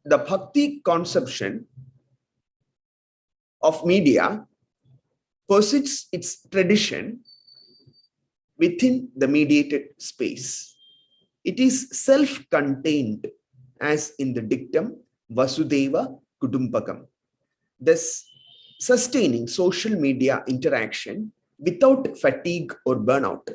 the Bhakti conception of media persists its tradition within the mediated space. It is self-contained, as in the dictum Vasudeva Kudumbakam, thus sustaining social media interaction without fatigue or burnout.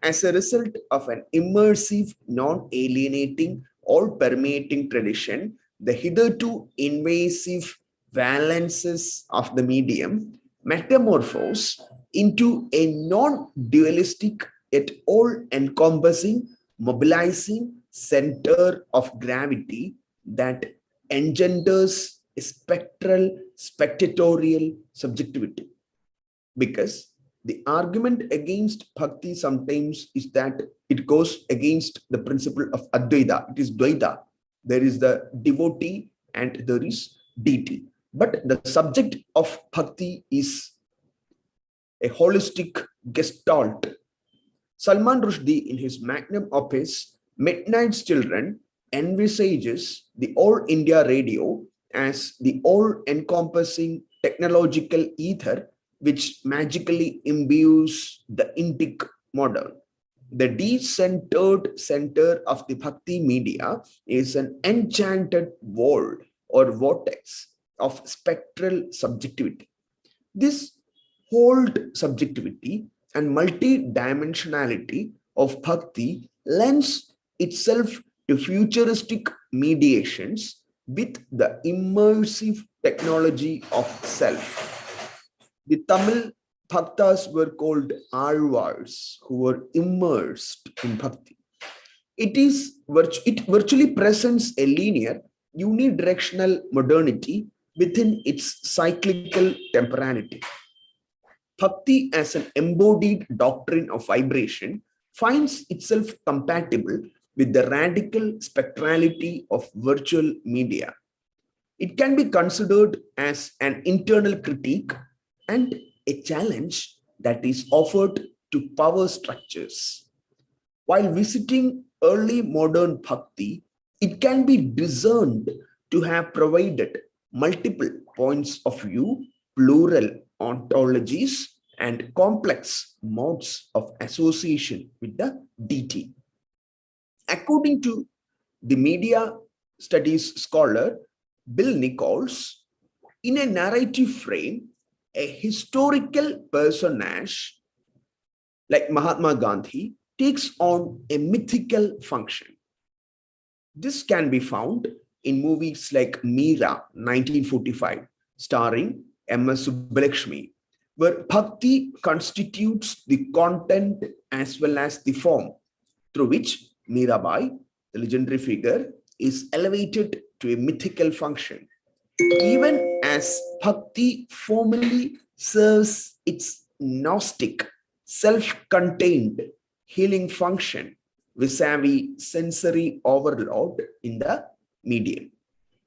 As a result of an immersive, non-alienating, all-permeating tradition, the hitherto invasive valences of the medium metamorphose into a non-dualistic yet all-encompassing, mobilizing center of gravity that engenders a spectral, spectatorial subjectivity. Because the argument against Bhakti sometimes is that it goes against the principle of Advaita. It is Dvaita. There is the devotee and there is deity. But the subject of Bhakti is a holistic gestalt. Salman Rushdie, in his magnum opus, Midnight's Children, envisages the All India Radio as the all-encompassing technological ether which magically imbues the Indic modern. The decentered center of the Bhakti media is an enchanted world or vortex of spectral subjectivity. This whole subjectivity and multi-dimensionality of Bhakti lends itself to futuristic mediations with the immersive technology of self. The Tamil Bhaktas were called Alvars, who were immersed in Bhakti. It virtually presents a linear, unidirectional modernity within its cyclical temporality. Bhakti, as an embodied doctrine of vibration, finds itself compatible with the radical spectrality of virtual media. It can be considered as an internal critique and a challenge that is offered to power structures. While visiting early modern Bhakti, it can be discerned to have provided multiple points of view, plural ontologies, and complex modes of association with the deity. According to the media studies scholar Bill Nichols, in a narrative frame, a historical personage like Mahatma Gandhi takes on a mythical function. This can be found in movies like Meera, 1945, starring M.S. Subbulakshmi, where Bhakti constitutes the content as well as the form through which Mirabai, the legendary figure, is elevated to a mythical function. Even as Bhakti formally serves its Gnostic, self-contained healing function vis-a-vis sensory overload in the medium.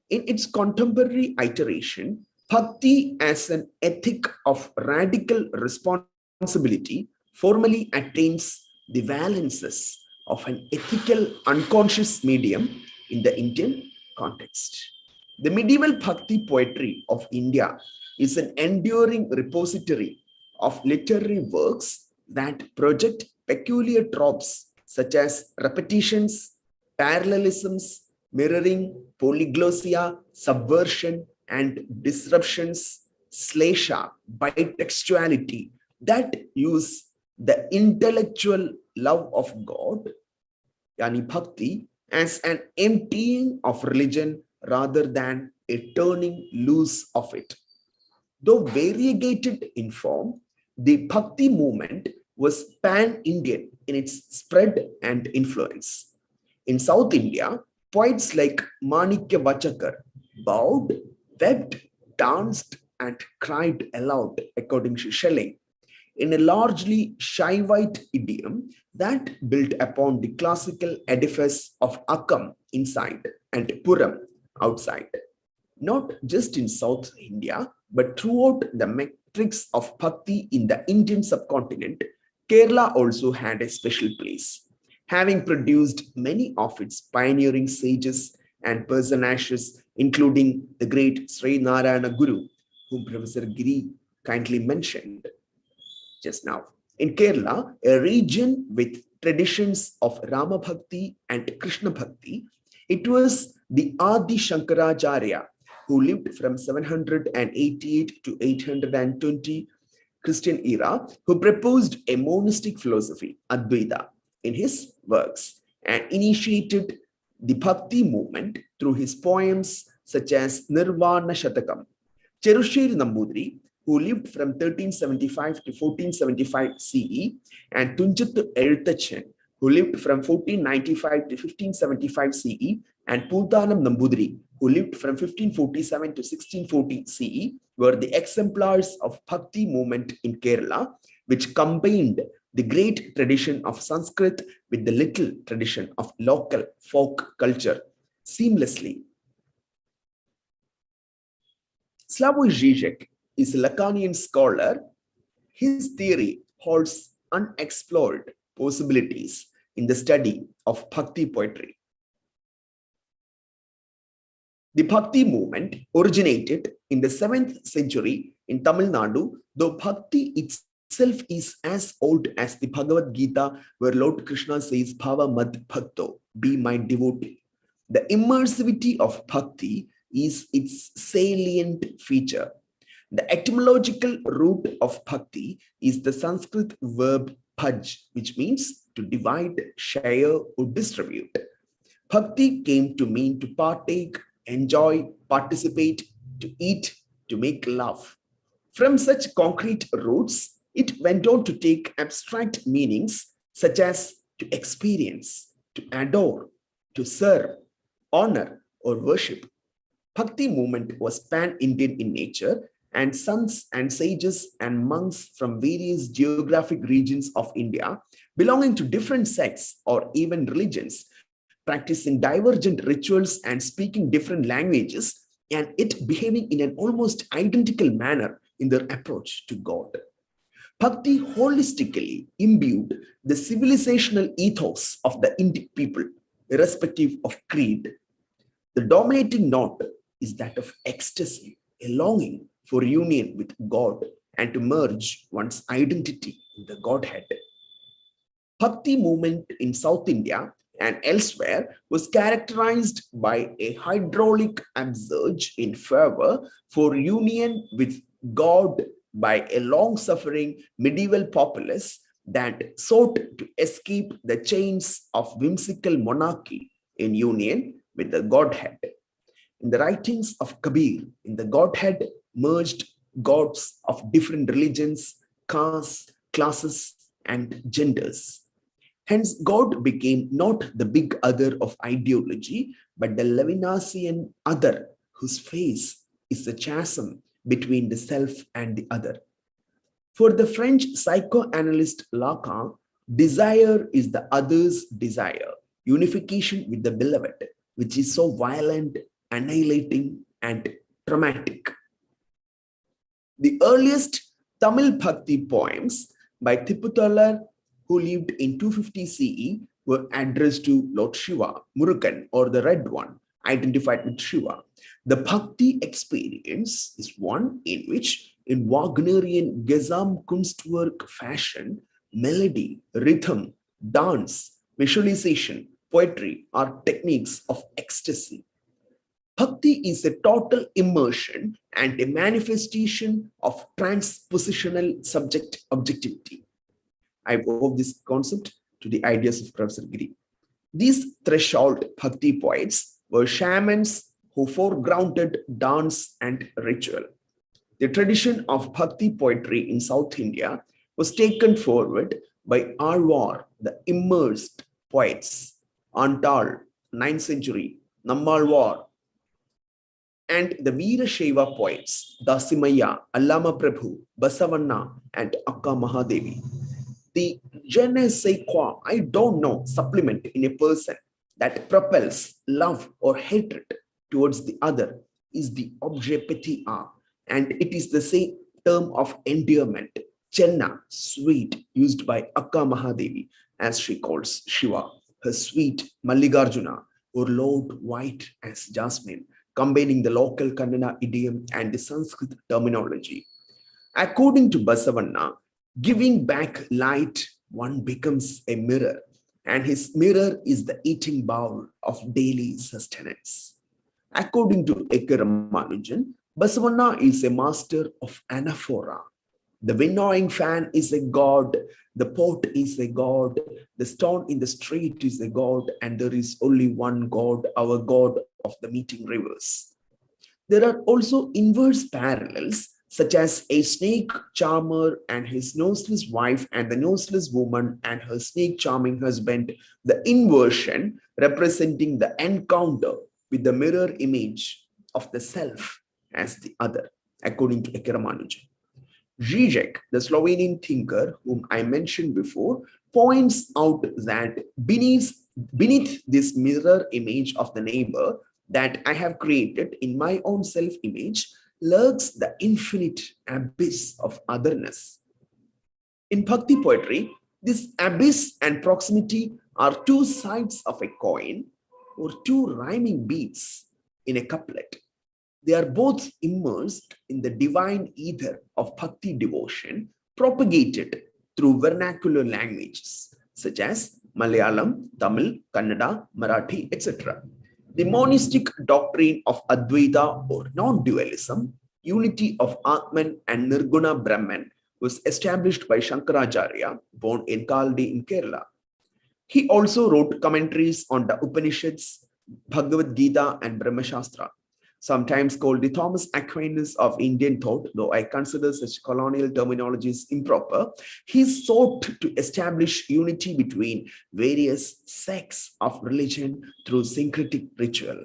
In its contemporary iteration, Bhakti as an ethic of radical responsibility formally attains the valences of an ethical unconscious medium in the Indian context. The medieval Bhakti poetry of India is an enduring repository of literary works that project peculiar tropes such as repetitions, parallelisms, mirroring, polyglossia, subversion, and disruptions, slesha, bitextuality, that use the intellectual love of God, yani Bhakti, as an emptying of religion rather than a turning loose of it. Though variegated in form, the Bhakti movement was pan-Indian in its spread and influence. In South India, poets like Manikya Vachakar bowed, wept, danced, and cried aloud, according to Schelling, in a largely Shaivite idiom that built upon the classical edifice of Akam inside and Puram outside. Not just in South India, but throughout the matrix of Bhakti in the Indian subcontinent, Kerala also had a special place, having produced many of its pioneering sages and personages, including the great Sri Narayana Guru, whom Professor Giri kindly mentioned just now. In Kerala, a region with traditions of Rama Bhakti and Krishna Bhakti, it was the Adi Shankaracharya who lived from 788 to 820 Christian era, who proposed a monistic philosophy, Advaita, in his works and initiated the Bhakti movement through his poems such as Nirvana Shatakam. Cherusheri Nambudri, who lived from 1375 to 1475 CE, and Tunjattu Elthachan, who lived from 1495 to 1575 CE, and Pootanam Nambudri, who lived from 1547 to 1640 CE, were the exemplars of Bhakti movement in Kerala, which combined the great tradition of Sanskrit with the little tradition of local folk culture seamlessly. Slavoj Žižek is a Lacanian scholar. His theory holds unexplored possibilities in the study of Bhakti poetry. The Bhakti movement originated in the 7th century in Tamil Nadu, though Bhakti itself is as old as the Bhagavad Gita, where Lord Krishna says, Bhava Mad Bhakto, be my devotee. The immersivity of Bhakti is its salient feature. The etymological root of Bhakti is the Sanskrit verb bhaj, which means to divide, share, or distribute. Bhakti came to mean to partake, enjoy, participate, to eat, to make love. From such concrete roots, it went on to take abstract meanings such as to experience, to adore, to serve, honor, or worship. Bhakti movement was pan-Indian in nature, and sons and sages and monks from various geographic regions of India, belonging to different sects or even religions, practicing divergent rituals and speaking different languages, and it behaving in an almost identical manner in their approach to God. Bhakti holistically imbued the civilizational ethos of the Indic people, irrespective of creed. The dominating note is that of ecstasy, a longing for union with God and to merge one's identity in the Godhead. Bhakti movement in South India and elsewhere was characterized by a hydraulic upsurge in fervor for union with God by a long-suffering medieval populace that sought to escape the chains of whimsical monarchy in union with the Godhead. In the writings of Kabir, in the Godhead merged gods of different religions, castes, classes, and genders. Hence, God became not the big other of ideology, but the Levinasian other, whose face is the chasm between the self and the other. For the French psychoanalyst Lacan, desire is the other's desire, unification with the beloved, which is so violent, annihilating, and traumatic. The earliest Tamil Bhakti poems by Thipputalar, who lived in 250 CE, were addressed to Lord Shiva, Murugan, or the Red One, identified with Shiva. The Bhakti experience is one in which, in Wagnerian Gesamtkunstwerk fashion, melody, rhythm, dance, visualization, poetry are techniques of ecstasy. Bhakti is a total immersion and a manifestation of transpositional subject objectivity. I owe this concept to the ideas of Professor Giri. These threshold Bhakti poets were shamans who foregrounded dance and ritual. The tradition of Bhakti poetry in South India was taken forward by Alvar, the immersed poets, Antal, 9th century, Nammalvar, and the Veerashaiva poets, Dasimaya, Allama Prabhu, Basavanna, and Akka Mahadevi. The je ne sais quoi, I don't know, supplement in a person that propels love or hatred towards the other is the objet petit a, and it is the same term of endearment, Chenna, sweet, used by Akka Mahadevi as she calls Shiva, her sweet Mallikarjuna, or Lord White as Jasmine, combining the local Kannada idiom and the Sanskrit terminology. According to Basavanna, giving back light, one becomes a mirror, and his mirror is the eating bowl of daily sustenance. According to Ekkaramanujan, Basavanna is a master of anaphora. The winnowing fan is a god, the pot is a god, the stone in the street is a god, and there is only one god, our god of the meeting rivers. There are also inverse parallels, such as a snake charmer and his noseless wife, and the noseless woman and her snake charming husband, the inversion representing the encounter with the mirror image of the self as the other, according to Ekkaramanujan. Zizek, the Slovenian thinker whom I mentioned before, points out that beneath this mirror image of the neighbor that I have created in my own self-image lurks the infinite abyss of otherness. In Bhakti poetry, this abyss and proximity are two sides of a coin or two rhyming beats in a couplet. They are both immersed in the divine ether of Bhakti devotion propagated through vernacular languages such as Malayalam, Tamil, Kannada, Marathi, etc. The monistic doctrine of Advaita or non-dualism, unity of Atman and Nirguna Brahman, was established by Shankaracharya, born in Kaldi in Kerala. He also wrote commentaries on the Upanishads, Bhagavad Gita, and Brahma Shastra. Sometimes called the Thomas Aquinas of Indian thought, though I consider such colonial terminologies improper, he sought to establish unity between various sects of religion through syncretic ritual.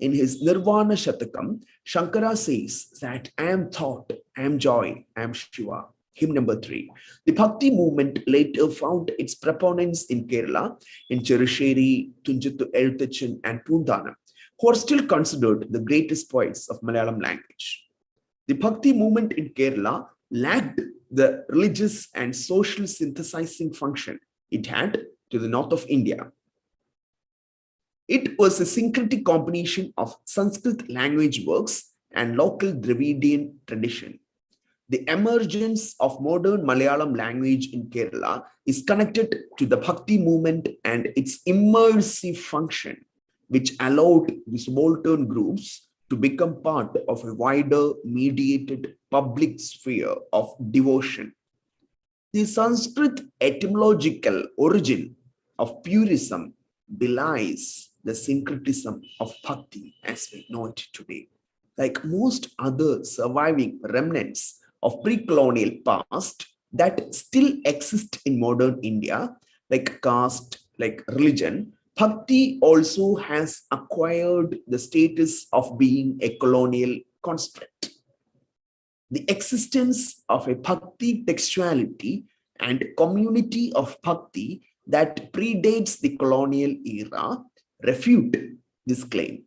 In his Nirvana Shatakam, Shankara says that I am thought, I am joy, I am Shiva. Hymn number 3. The Bhakti movement later found its proponents in Kerala, in Cheruseri, Tunjattu Elthachan, and Poondanam, who are still considered the greatest poets of Malayalam language. The Bhakti movement in Kerala lacked the religious and social synthesizing function it had to the north of India. It was a syncretic combination of Sanskrit language works and local Dravidian tradition. The emergence of modern Malayalam language in Kerala is connected to the Bhakti movement and its immersive function, which allowed the subaltern groups to become part of a wider mediated public sphere of devotion. The Sanskrit etymological origin of purism belies the syncretism of Bhakti as we know it today. Like most other surviving remnants of pre-colonial past that still exist in modern India, like caste, like religion, Bhakti also has acquired the status of being a colonial construct. The existence of a Bhakti textuality and community of Bhakti that predates the colonial era refute this claim.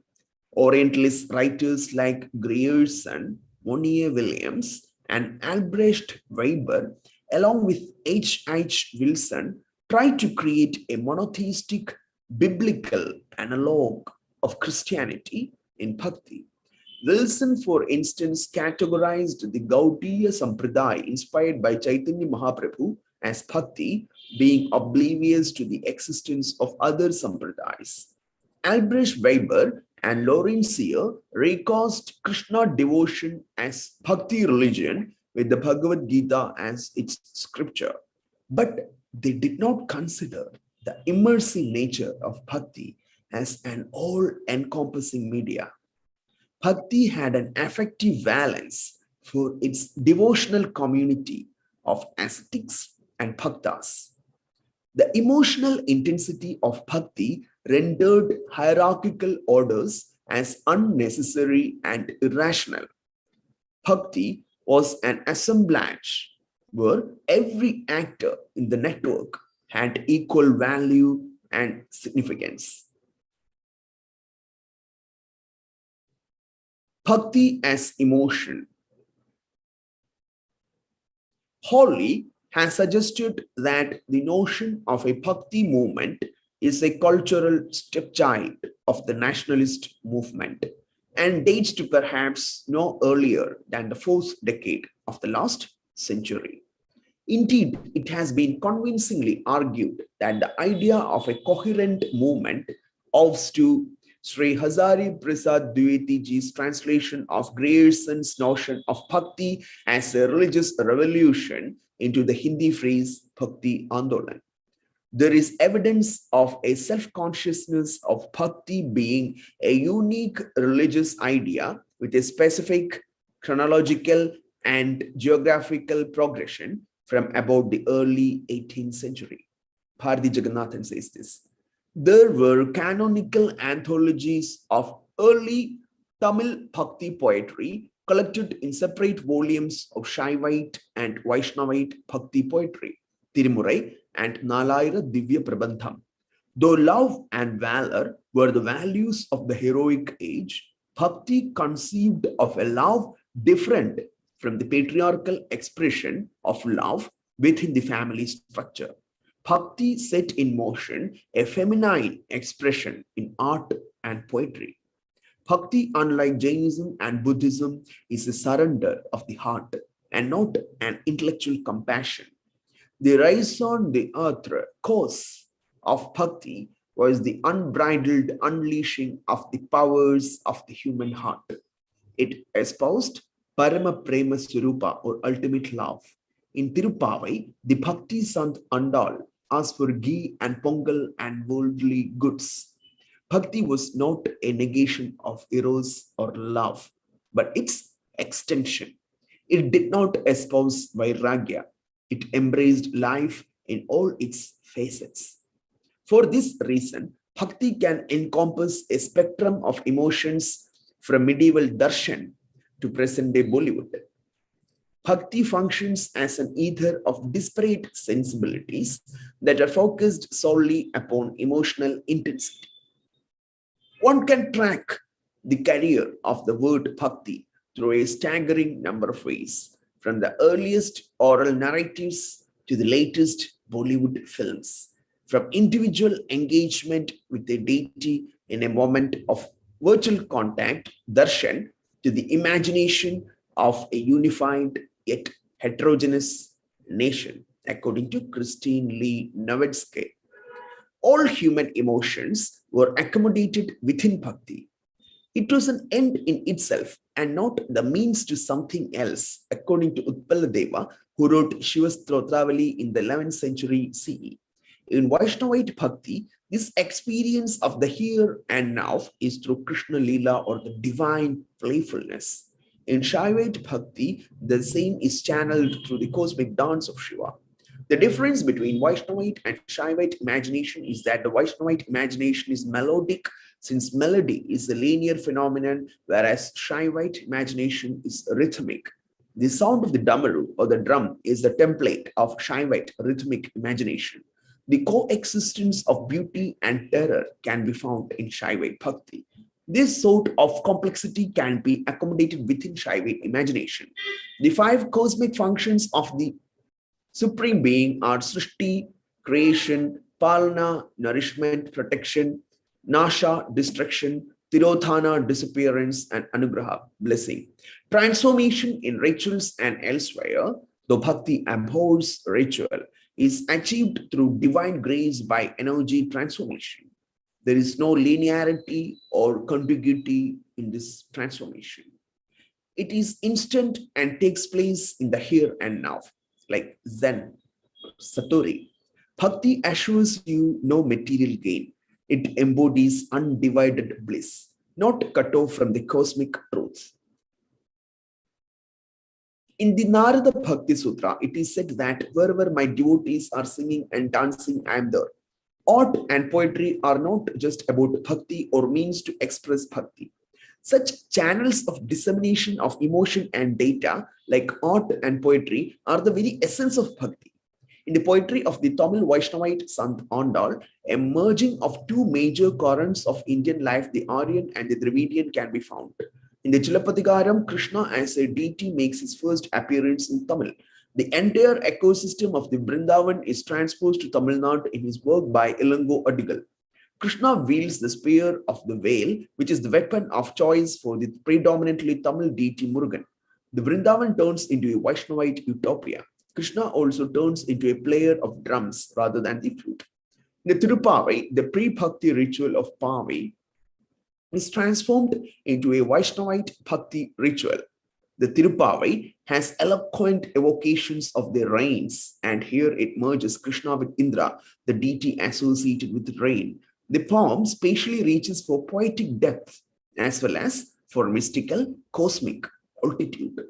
Orientalist writers like Grierson, Monier Williams, and Albrecht Weber, along with H. Wilson, tried to create a monotheistic biblical analog of Christianity in Bhakti. Wilson, for instance, categorized the Gaudiya Sampradaya inspired by Chaitanya Mahaprabhu as Bhakti, being oblivious to the existence of other Sampradayas. Albrecht Weber and Lawrencier recast Krishna devotion as Bhakti religion with the Bhagavad Gita as its scripture. But they did not consider the immersive nature of Bhakti as an all-encompassing media. Bhakti had an affective valence for its devotional community of ascetics and bhaktas. The emotional intensity of Bhakti rendered hierarchical orders as unnecessary and irrational. Bhakti was an assemblage where every actor in the network had equal value and significance. Bhakti as emotion. Hawley has suggested that the notion of a Bhakti movement is a cultural stepchild of the nationalist movement and dates to perhaps no earlier than the fourth decade of the last century. Indeed, it has been convincingly argued that the idea of a coherent movement owes to Sri Hazari Prasad Dwivediji's translation of Grierson's notion of bhakti as a religious revolution into the Hindi phrase Bhakti Andolan. There is evidence of a self-consciousness of bhakti being a unique religious idea with a specific chronological and geographical progression from about the early 18th century. Bharati Jagannathan says this. There were canonical anthologies of early Tamil bhakti poetry collected in separate volumes of Shaivite and Vaishnavite bhakti poetry, Tirumurai and Nalayira Divya Prabandham. Though love and valor were the values of the heroic age, bhakti conceived of a love different from the patriarchal expression of love within the family structure. Bhakti set in motion a feminine expression in art and poetry. Bhakti, unlike Jainism and Buddhism, is a surrender of the heart and not an intellectual compassion. The raison d'etre cause of bhakti was the unbridled unleashing of the powers of the human heart. It espoused Parama Prema Surupa or ultimate love. In Tirupavai, the Bhakti Sant Andal asked for ghee and pongal and worldly goods. Bhakti was not a negation of eros or love, but its extension. It did not espouse vairagya. It embraced life in all its facets. For this reason, Bhakti can encompass a spectrum of emotions from medieval darshan to present-day Bollywood. Bhakti functions as an ether of disparate sensibilities that are focused solely upon emotional intensity. One can track the career of the word Bhakti through a staggering number of ways, from the earliest oral narratives to the latest Bollywood films, from individual engagement with a deity in a moment of virtual contact, darshan, to the imagination of a unified yet heterogeneous nation, according to Christine Lee Nowitzki. All human emotions were accommodated within bhakti. It was an end in itself and not the means to something else, according to Utpaladeva, who wrote Shivastotravali in the 11th century CE. In Vaishnavite bhakti, this experience of the here and now is through Krishna Leela or the divine playfulness. In Shaivite bhakti, the same is channeled through the cosmic dance of Shiva. The difference between Vaishnavite and Shaivite imagination is that the Vaishnavite imagination is melodic, since melody is a linear phenomenon, whereas Shaivite imagination is rhythmic. The sound of the damaru or the drum is the template of Shaivite rhythmic imagination. The coexistence of beauty and terror can be found in Shaivite bhakti. This sort of complexity can be accommodated within Shaivite imagination. The five cosmic functions of the Supreme Being are Srishti, creation, Palana, nourishment, protection, Nasha, destruction, Tirodhana, disappearance, and Anugraha, blessing. Transformation in rituals and elsewhere, though bhakti abhors ritual, is achieved through divine grace by energy transformation. There is no linearity or contiguity in this transformation. It is instant and takes place in the here and now, like Zen, Satori. Bhakti assures you no material gain. It embodies undivided bliss, not cut off from the cosmic truth. In the Narada Bhakti Sutra, it is said that wherever my devotees are singing and dancing, I am there. Art and poetry are not just about bhakti or means to express bhakti. Such channels of dissemination of emotion and data, like art and poetry, are the very essence of bhakti. In the poetry of the Tamil Vaishnavite Sant Andal, a merging of two major currents of Indian life, the Aryan and the Dravidian, can be found. In the Chilapatikaram, Krishna as a deity makes his first appearance in Tamil. The entire ecosystem of the Vrindavan is transposed to Tamil Nadu in his work by Ilango Adigal. Krishna wields the spear of the veil, which is the weapon of choice for the predominantly Tamil deity Murugan. The Vrindavan turns into a Vaishnavite utopia. Krishna also turns into a player of drums rather than the flute. In the Tirupavai, the pre-bhakti ritual of Pavai is transformed into a Vaishnavite bhakti ritual. The Tirupavai has eloquent evocations of the rains, and here it merges Krishna with Indra, the deity associated with rain. The poem spatially reaches for poetic depth as well as for mystical, cosmic altitude.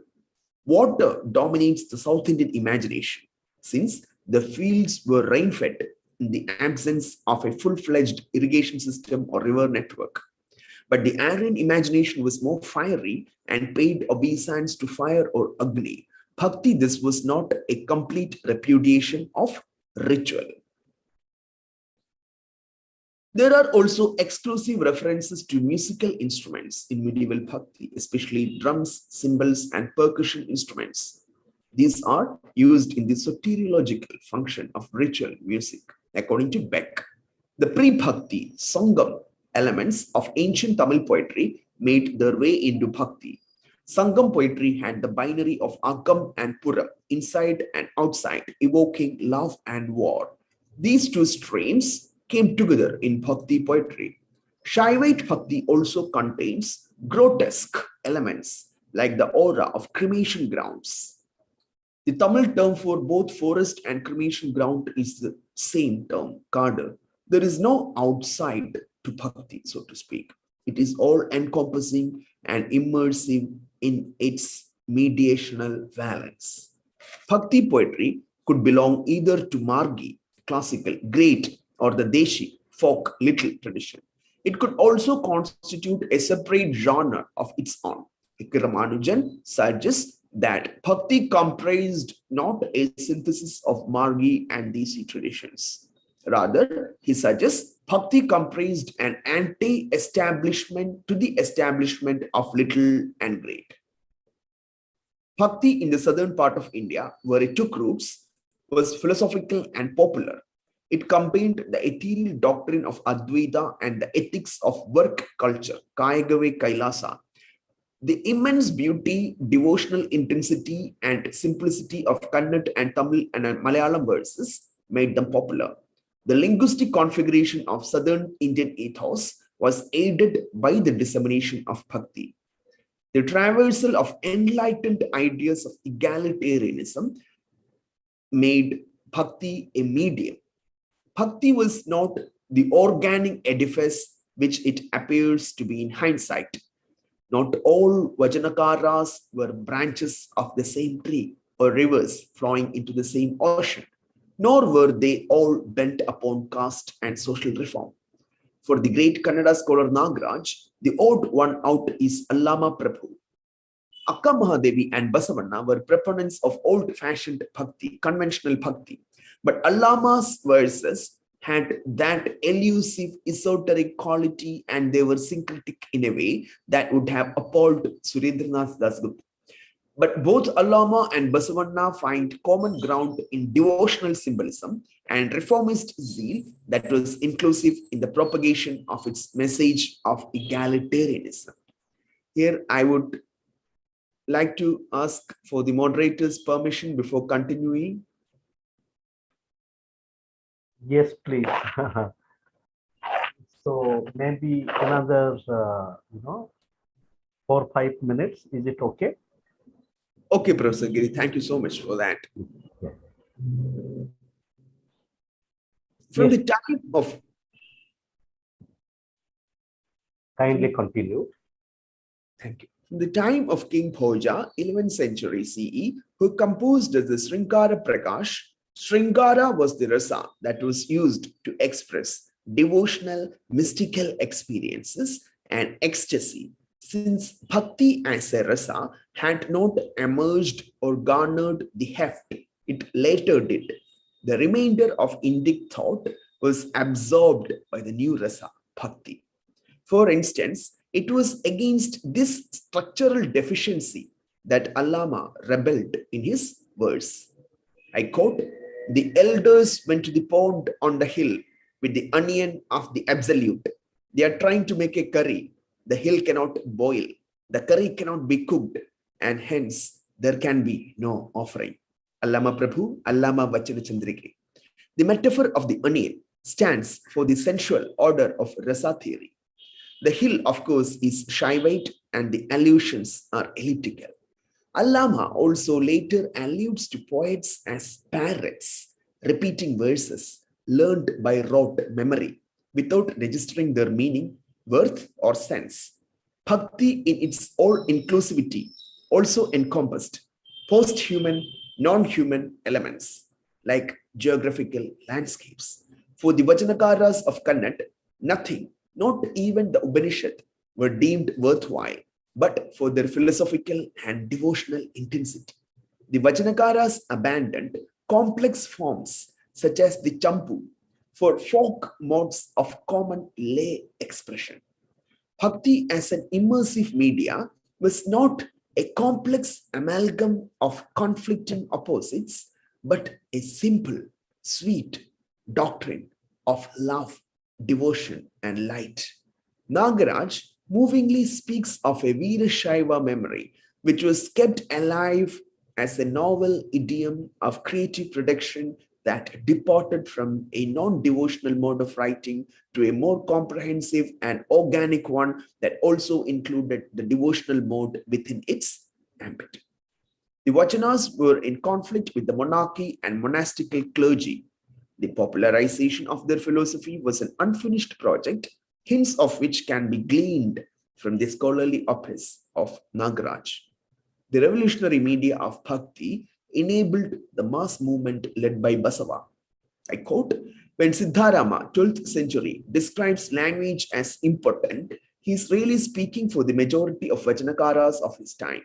Water dominates the South Indian imagination, since the fields were rain-fed in the absence of a full-fledged irrigation system or river network. But the Aryan imagination was more fiery and paid obeisance to fire or Agni. Bhakti, this was not a complete repudiation of ritual. There are also exclusive references to musical instruments in medieval Bhakti, especially drums, cymbals, and percussion instruments. These are used in the soteriological function of ritual music, according to Beck. The pre-Bhakti, Sangam elements of ancient Tamil poetry made their way into Bhakti. Sangam poetry had the binary of Agam and Puram, inside and outside, evoking love and war. These two streams came together in Bhakti poetry. Shaivite Bhakti also contains grotesque elements like the aura of cremation grounds. The Tamil term for both forest and cremation ground is the same term, Kada. There is no outside to Bhakti, so to speak. It is all encompassing and immersive in its mediational valence. Bhakti poetry could belong either to Margi, classical, great, or the Deshi, folk, little tradition. It could also constitute a separate genre of its own. Ramanujan suggests that Bhakti comprised not a synthesis of Margi and Desi traditions. Rather, he suggests Bhakti comprised an anti-establishment to the establishment of little and great. Bhakti in the southern part of India, where it took roots, was philosophical and popular. It combined the ethereal doctrine of Advaita and the ethics of work culture, Kayagave Kailasa. The immense beauty, devotional intensity, and simplicity of Kannada and Tamil and Malayalam verses made them popular. The linguistic configuration of southern Indian ethos was aided by the dissemination of Bhakti. The traversal of enlightened ideas of egalitarianism made Bhakti a medium. Bhakti was not the organic edifice which it appears to be in hindsight. Not all Vajanakaras were branches of the same tree or rivers flowing into the same ocean, nor were they all bent upon caste and social reform. For the great Kannada scholar Nagaraj, the odd one out is Allama Prabhu. Akka Mahadevi and Basavanna were proponents of old-fashioned bhakti, conventional bhakti. But Allama's verses had that elusive, esoteric quality, and they were syncretic in a way that would have appalled Surendranath Dasgupta. But both Allama and Basavanna find common ground in devotional symbolism and reformist zeal that was inclusive in the propagation of its message of egalitarianism. Here, I would like to ask for the moderator's permission before continuing. Yes, please. So maybe another, 4 or 5 minutes. Is it okay? Okay, Professor Giri, thank you so much for that. Yeah. From Yes. the time of... Kindly continue. Thank you. From the time of King Bhoja, 11th century CE, who composed the Sringara Prakash, Sringara was the rasa that was used to express devotional, mystical experiences and ecstasy. Since Bhakti as a rasa had not emerged or garnered the heft it later did, the remainder of Indic thought was absorbed by the new rasa, Bhakti. For instance, it was against this structural deficiency that Allama rebelled in his verse. I quote, the elders went to the pond on the hill with the onion of the absolute. They are trying to make a curry. The hill cannot boil. The curry cannot be cooked. And hence, there can be no offering. Allama Prabhu, Allama Vachanachandrike. The metaphor of the onion stands for the sensual order of rasa theory. The hill, of course, is Shaivite and the allusions are elliptical. Allama also later alludes to poets as parrots, repeating verses learned by rote memory without registering their meaning, worth, or sense. Bhakti, in its all inclusivity, also encompassed post human, non human elements like geographical landscapes. For the Vajanakaras of Kannad, nothing, not even the Upanishad, were deemed worthwhile, but for their philosophical and devotional intensity. The Vajanakaras abandoned complex forms such as the Champu for folk modes of common lay expression. Bhakti as an immersive media was not a complex amalgam of conflicting opposites, but a simple, sweet doctrine of love, devotion, and light. Nagaraj movingly speaks of a Veerashaiva memory, which was kept alive as a novel idiom of creative production that departed from a non-devotional mode of writing to a more comprehensive and organic one that also included the devotional mode within its ambit. The Vachanas were in conflict with the monarchy and monastical clergy. The popularization of their philosophy was an unfinished project, hints of which can be gleaned from the scholarly opus of Nagaraj. The revolutionary media of Bhakti enabled the mass movement led by Basava. I quote, when Siddharama, 12th century, describes language as impotent, he is really speaking for the majority of Vajanakaras of his time.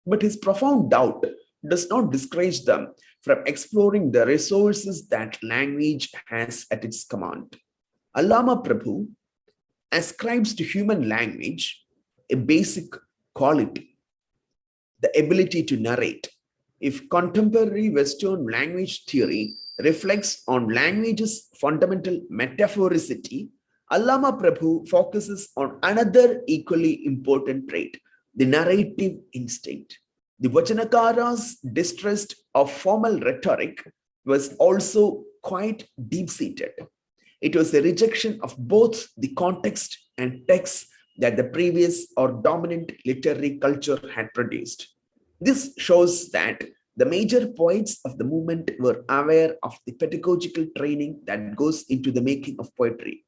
But his profound doubt does not discourage them from exploring the resources that language has at its command. Allama Prabhu ascribes to human language a basic quality, the ability to narrate. If contemporary Western language theory reflects on language's fundamental metaphoricity, Allama Prabhu focuses on another equally important trait, the narrative instinct. The Vachanakaras' distrust of formal rhetoric was also quite deep-seated. It was a rejection of both the context and text that the previous or dominant literary culture had produced. This shows that the major poets of the movement were aware of the pedagogical training that goes into the making of poetry.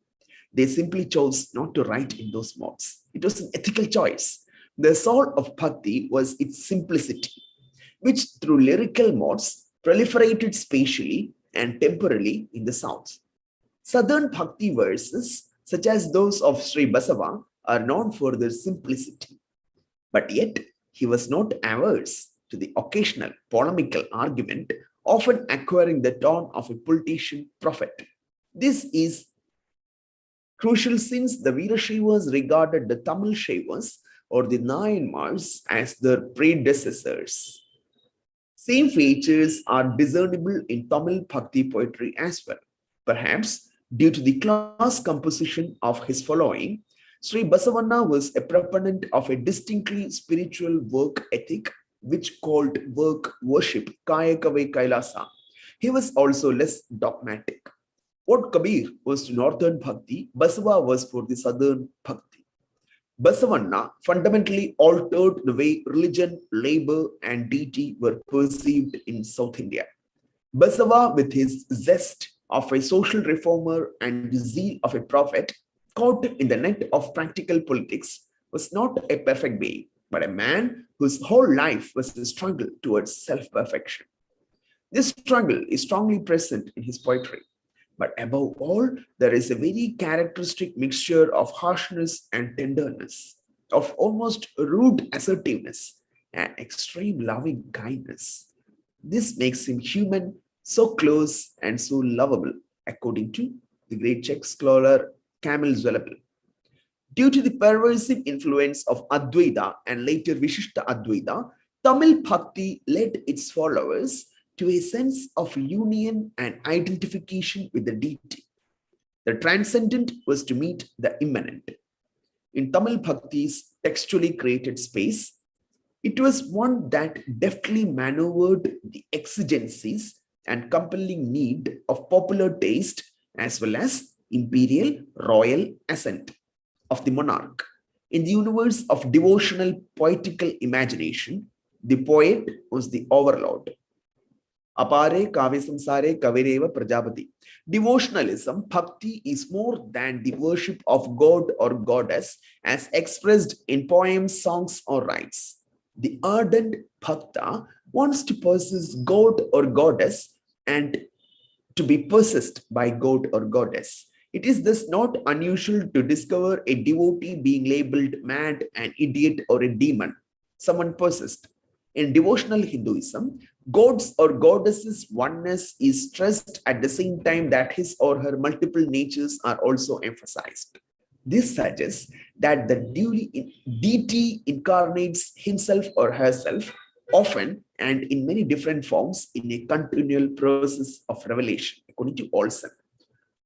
They simply chose not to write in those modes. It was an ethical choice. The soul of Bhakti was its simplicity, which through lyrical modes proliferated spatially and temporally in the south. Southern Bhakti verses, such as those of Sri Basava, are known for their simplicity. But yet, he was not averse to the occasional polemical argument, often acquiring the tone of a politician prophet. This is crucial since the Veerashaivas regarded the Tamil Shaivas or the Nayanmars as their predecessors. Same features are discernible in Tamil Bhakti poetry as well. Perhaps due to the class composition of his following, Sri Basavanna was a proponent of a distinctly spiritual work ethic, which called work worship Kayakave Kailasa. He was also less dogmatic. What Kabir was to northern Bhakti, Basava was for the southern Bhakti. Basavanna fundamentally altered the way religion, labor, and deity were perceived in South India. Basava, with his zest of a social reformer and the zeal of a prophet, caught in the net of practical politics, was not a perfect being, but a man whose whole life was a struggle towards self-perfection. This struggle is strongly present in his poetry. But above all, there is a very characteristic mixture of harshness and tenderness, of almost rude assertiveness and extreme loving kindness. This makes him human, so close and so lovable, according to the great Czech scholar Kamil Zolabel. Due to the pervasive influence of Advaita and later Vishishta Advaita, Tamil Bhakti led its followers to a sense of union and identification with the deity. The transcendent was to meet the immanent. In Tamil Bhakti's textually created space, it was one that deftly maneuvered the exigencies and compelling need of popular taste as well as imperial royal assent of the monarch. In the universe of devotional poetical imagination, the poet was the overlord. Apare kavya samsare kavireva prajapati. Devotionalism, bhakti, is more than the worship of God or goddess as expressed in poems, songs, or rites. The ardent bhakta wants to possess God or goddess and to be possessed by God or goddess. It is thus not unusual to discover a devotee being labeled mad, an idiot, or a demon, someone possessed. In devotional Hinduism, gods or goddesses' oneness is stressed at the same time that his or her multiple natures are also emphasized. This suggests that the deity incarnates himself or herself often and in many different forms in a continual process of revelation, according to Olson.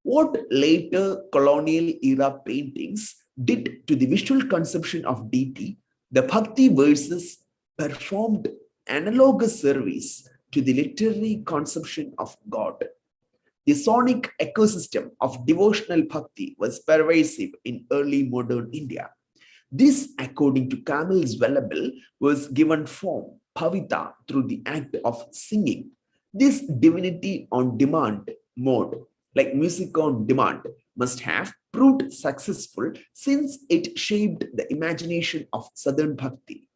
What later colonial era paintings did to the visual conception of deity, the Bhakti verses performed analogous service to the literary conception of God. The sonic ecosystem of devotional bhakti was pervasive in early modern India. This, according to Kamil Zwellabel, was given form, bhavita, through the act of singing. This divinity on demand mode, like music on demand, must have proved successful since it shaped the imagination of Southern bhakti.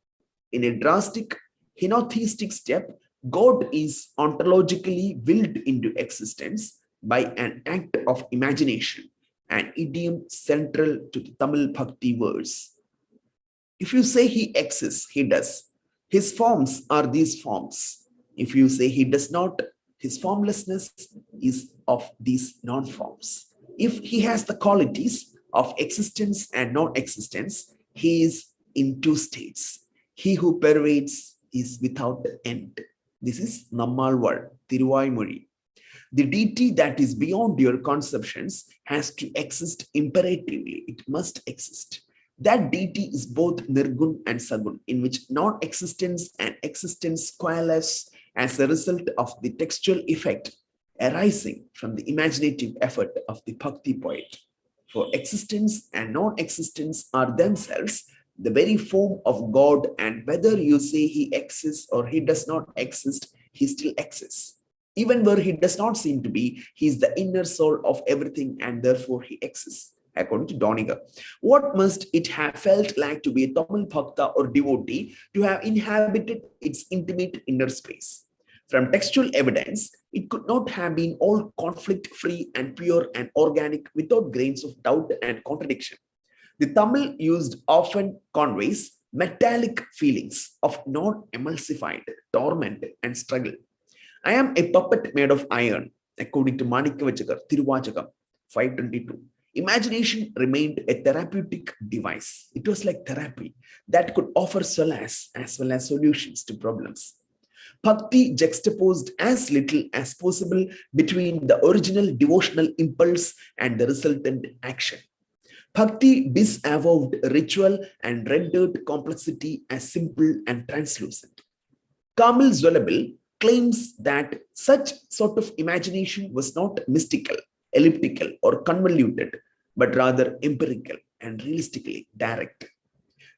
In a drastic henotheistic step, God is ontologically willed into existence by an act of imagination, an idiom central to the Tamil Bhakti verse. If you say he exists, he does. His forms are these forms. If you say he does not, his formlessness is of these non-forms. If he has the qualities of existence and non-existence, he is in two states. He who pervades is without end. This is Nammalvar, Thiruvaimozhi. The deity that is beyond your conceptions has to exist imperatively. It must exist. That deity is both Nirgun and Sagun, in which non-existence and existence coalesce as a result of the textual effect arising from the imaginative effort of the Bhakti poet. For existence and non-existence are themselves the very form of God, and whether you say he exists or he does not exist, he still exists. Even where he does not seem to be, he is the inner soul of everything and therefore he exists. According to Doniger, what must it have felt like to be a Tamil Bhakta or devotee to have inhabited its intimate inner space? From textual evidence, it could not have been all conflict-free and pure and organic without grains of doubt and contradiction. The Tamil used often conveys metallic feelings of non-emulsified torment and struggle. I am a puppet made of iron, according to Manikavachakar, Tiruvachakam, 522. Imagination remained a therapeutic device. It was like therapy that could offer solace as well as solutions to problems. Bhakti juxtaposed as little as possible between the original devotional impulse and the resultant action. Bhakti disavowed ritual and rendered complexity as simple and translucent. Kamil Zwellabel claims that such sort of imagination was not mystical, elliptical, or convoluted, but rather empirical and realistically direct.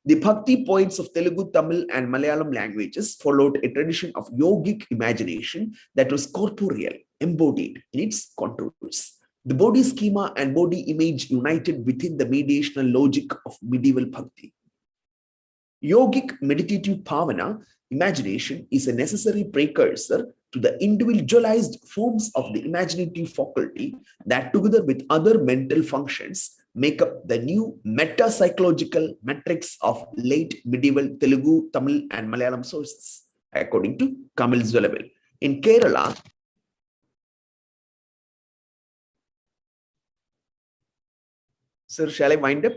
The Bhakti poets of Telugu, Tamil, and Malayalam languages followed a tradition of yogic imagination that was corporeal, embodied in its contours. The body schema and body image united within the mediational logic of medieval Bhakti. Yogic meditative bhavana, imagination, is a necessary precursor to the individualized forms of the imaginative faculty that, together with other mental functions, make up the new meta-psychological matrix of late medieval Telugu, Tamil, and Malayalam sources, according to Kamil Zwellabel. In Kerala, sir, shall I wind up?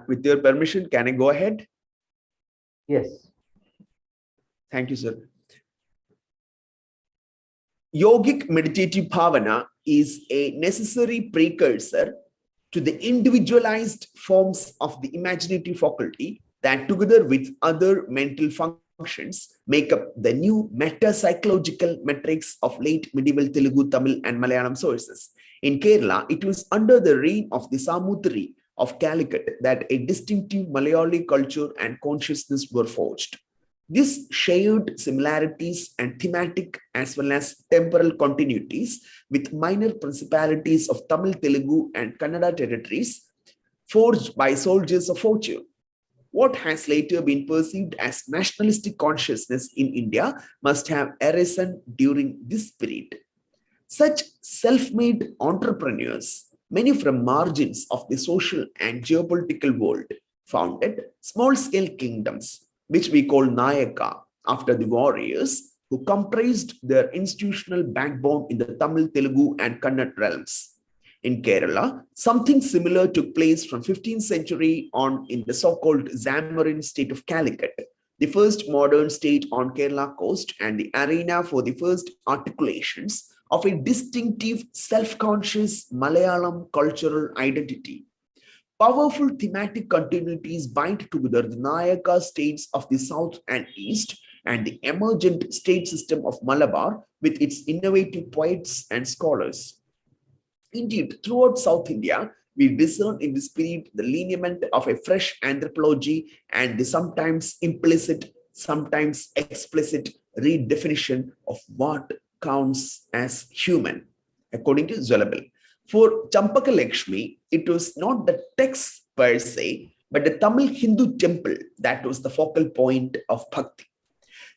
With your permission, can I go ahead? Yes. Thank you, sir. Yogic meditative bhavana is a necessary precursor to the individualized forms of the imaginative faculty that, together with other mental functions, make up the new meta-psychological metrics of late medieval Telugu, Tamil, and Malayalam sources. In Kerala, it was under the reign of the Samutri of Calicut that a distinctive Malayali culture and consciousness were forged. These shared similarities and thematic as well as temporal continuities with minor principalities of Tamil, Telugu, and Kannada territories forged by soldiers of fortune. What has later been perceived as nationalistic consciousness in India must have arisen during this period. Such self-made entrepreneurs, many from margins of the social and geopolitical world, founded small-scale kingdoms, which we call Nayaka, after the warriors who comprised their institutional backbone in the Tamil, Telugu, and Kannada realms. In Kerala, something similar took place from 15th century on in the so-called Zammorin state of Calicut, the first modern state on Kerala coast and the arena for the first articulations of a distinctive self-conscious Malayalam cultural identity. Powerful thematic continuities bind together the Nayaka states of the south and east and the emergent state system of Malabar with its innovative poets and scholars. Indeed, throughout South India, we discern in this period the lineament of a fresh anthropology and the sometimes implicit, sometimes explicit redefinition of what counts as human, according to Zolabel. For Champaka Lakshmi, it was not the text per se, but the Tamil Hindu temple that was the focal point of Bhakti.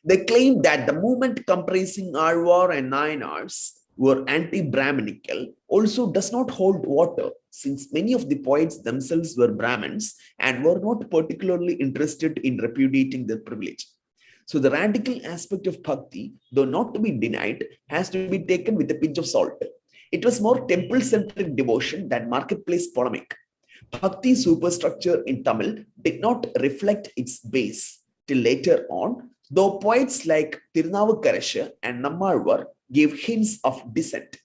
They claimed that the movement comprising Arwar and Nayanars were anti-Brahminical also does not hold water, since many of the poets themselves were Brahmins and were not particularly interested in repudiating their privilege. So the radical aspect of Bhakti, though not to be denied, has to be taken with a pinch of salt. It was more temple-centric devotion than marketplace polemic. Bhakti superstructure in Tamil did not reflect its base till later on, though poets like Tirunavukkarashu and Nammalvar gave hints of dissent.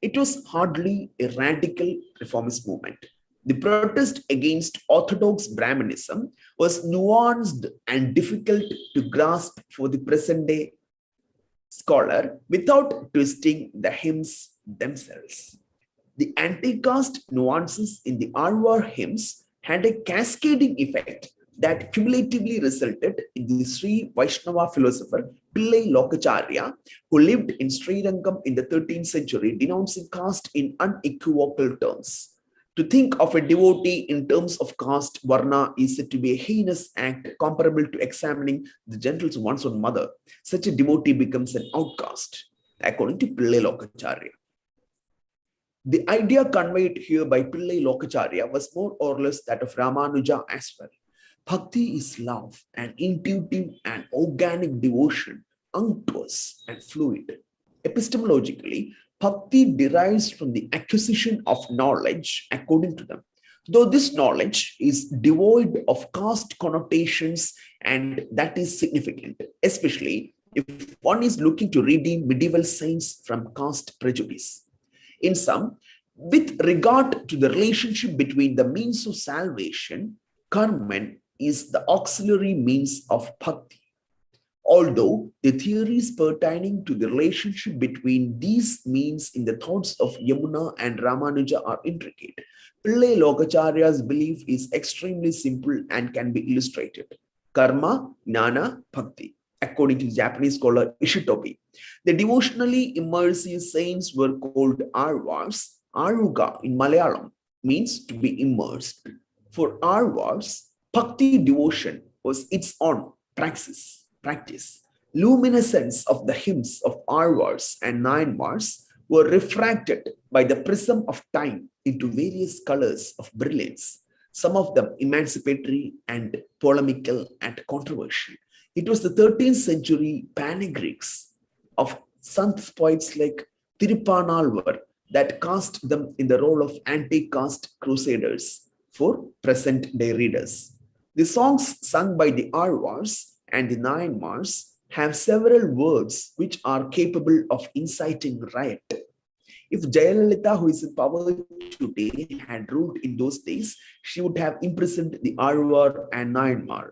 It was hardly a radical reformist movement. The protest against orthodox Brahmanism was nuanced and difficult to grasp for the present day scholar without twisting the hymns themselves. The anti-caste nuances in the Arwar hymns had a cascading effect that cumulatively resulted in the Sri Vaishnava philosopher Pillai Lokacharya, who lived in Srirangam in the 13th century, denouncing caste in unequivocal terms. To think of a devotee in terms of caste, varna, is said to be a heinous act comparable to examining the genitals of one's own mother. Such a devotee becomes an outcast, according to Pillai Lokacharya. The idea conveyed here by Pillai Lokacharya was more or less that of Ramanuja as well. Bhakti is love, an intuitive and organic devotion, unctuous and fluid. Epistemologically, Bhakti derives from the acquisition of knowledge, according to them. Though this knowledge is devoid of caste connotations, and that is significant, especially if one is looking to redeem medieval saints from caste prejudice. In sum, with regard to the relationship between the means of salvation, karman is the auxiliary means of bhakti. Although the theories pertaining to the relationship between these means in the thoughts of Yamuna and Ramanuja are intricate, Pillai Lokacharya's belief is extremely simple and can be illustrated. Karma, Jnana, Bhakti, according to Japanese scholar Ishitobi. The devotionally immersive saints were called Arvars. Aruga in Malayalam means to be immersed. For Arvars, Bhakti devotion was its own practice. Luminescence of the hymns of Arvars and Nayanmars were refracted by the prism of time into various colors of brilliance, some of them emancipatory and polemical and controversial. It was the 13th century panegyrics of Sant poets like Tirupanalvar that cast them in the role of anti-caste crusaders for present-day readers. The songs sung by the Arvars and the Nayanmars have several words which are capable of inciting riot. If Jayalalitha, who is in power today, had ruled in those days, she would have imprisoned the Alvar and Nayanmar.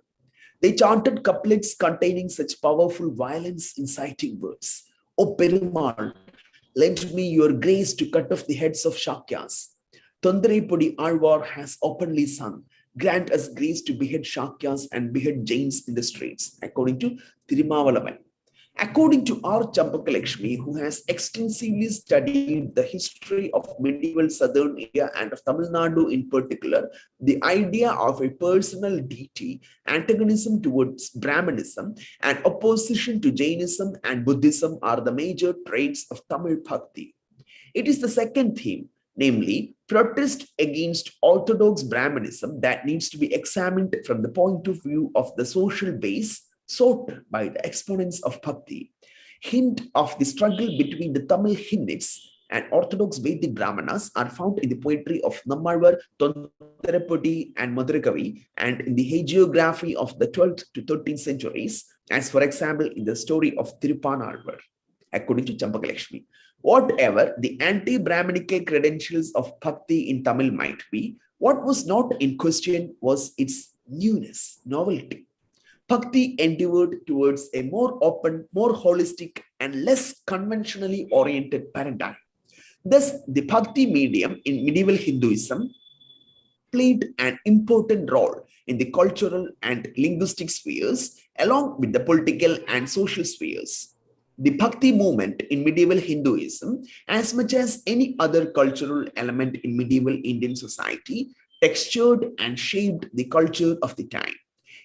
They chanted couplets containing such powerful violence inciting words. O Perumal, lend me your grace to cut off the heads of Shakyas. Tondarepudi Alvar has openly sung, grant us grace to behead Shakyas and behead Jains in the streets, according to Tirumavalavan. According to R. Champakalakshmi, who has extensively studied the history of medieval southern India and of Tamil Nadu in particular, the idea of a personal deity, antagonism towards Brahmanism, and opposition to Jainism and Buddhism are the major traits of Tamil Bhakti. It is the second theme, namely protest against orthodox Brahmanism, that needs to be examined from the point of view of the social base sought by the exponents of Bhakti. Hint of the struggle between the Tamil Hindists and Orthodox Vedic Brahmanas are found in the poetry of Nammalvar, Tondarepudi, and Madhurakavi, and in the hagiography of the 12th to 13th centuries, as for example in the story of Tirupanalvar, according to Champakalakshmi. Whatever the anti-Brahmanical credentials of Bhakti in Tamil might be, what was not in question was its newness, novelty. Bhakti endeavored towards a more open, more holistic, and less conventionally oriented paradigm. Thus, the Bhakti medium in medieval Hinduism played an important role in the cultural and linguistic spheres, along with the political and social spheres. The Bhakti movement in medieval Hinduism, as much as any other cultural element in medieval Indian society, textured and shaped the culture of the time.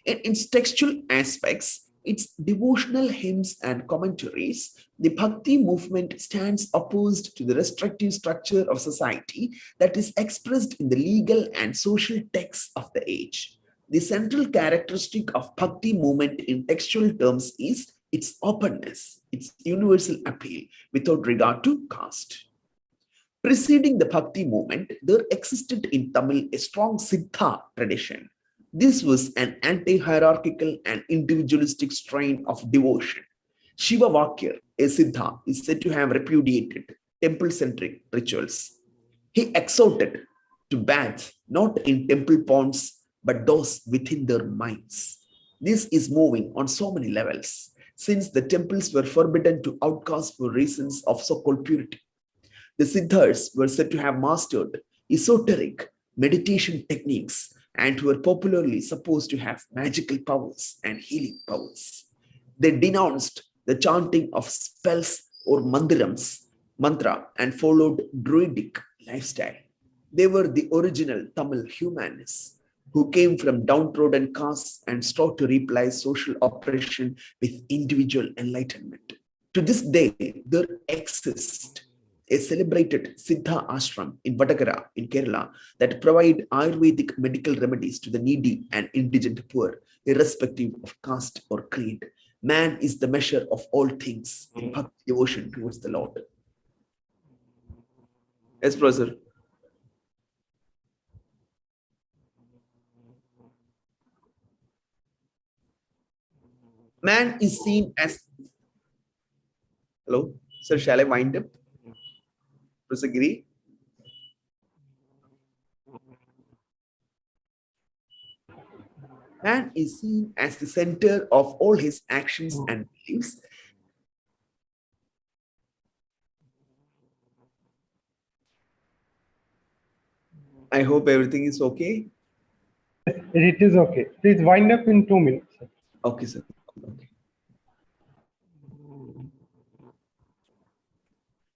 In its textual aspects, its devotional hymns and commentaries, the Bhakti movement stands opposed to the restrictive structure of society that is expressed in the legal and social texts of the age. The central characteristic of Bhakti movement in textual terms is its openness, its universal appeal without regard to caste. Preceding the Bhakti movement, there existed in Tamil a strong Siddha tradition. This was an anti-hierarchical and individualistic strain of devotion. Shiva Vakyar, a Siddha, is said to have repudiated temple-centric rituals. He exhorted to bathe not in temple ponds, but those within their minds. This is moving on so many levels, since the temples were forbidden to outcasts for reasons of so-called purity. The Siddhas were said to have mastered esoteric meditation techniques and were popularly supposed to have magical powers and healing powers. They denounced the chanting of spells or mantra, and followed druidic lifestyle. They were the original Tamil humanists who came from downtrodden castes and sought to replace social oppression with individual enlightenment. To this day, there exists a celebrated Siddha ashram in Vadagara in Kerala that provide Ayurvedic medical remedies to the needy and indigent poor, irrespective of caste or creed. Man is the measure of all things in bhakti devotion towards the Lord. Yes, Professor. Man is seen as... Hello, sir, shall I wind up? Professor Giri? Man is seen as the center of all his actions and beliefs. I hope everything is okay. It is okay. Please wind up in 2 minutes. Okay, sir. Okay.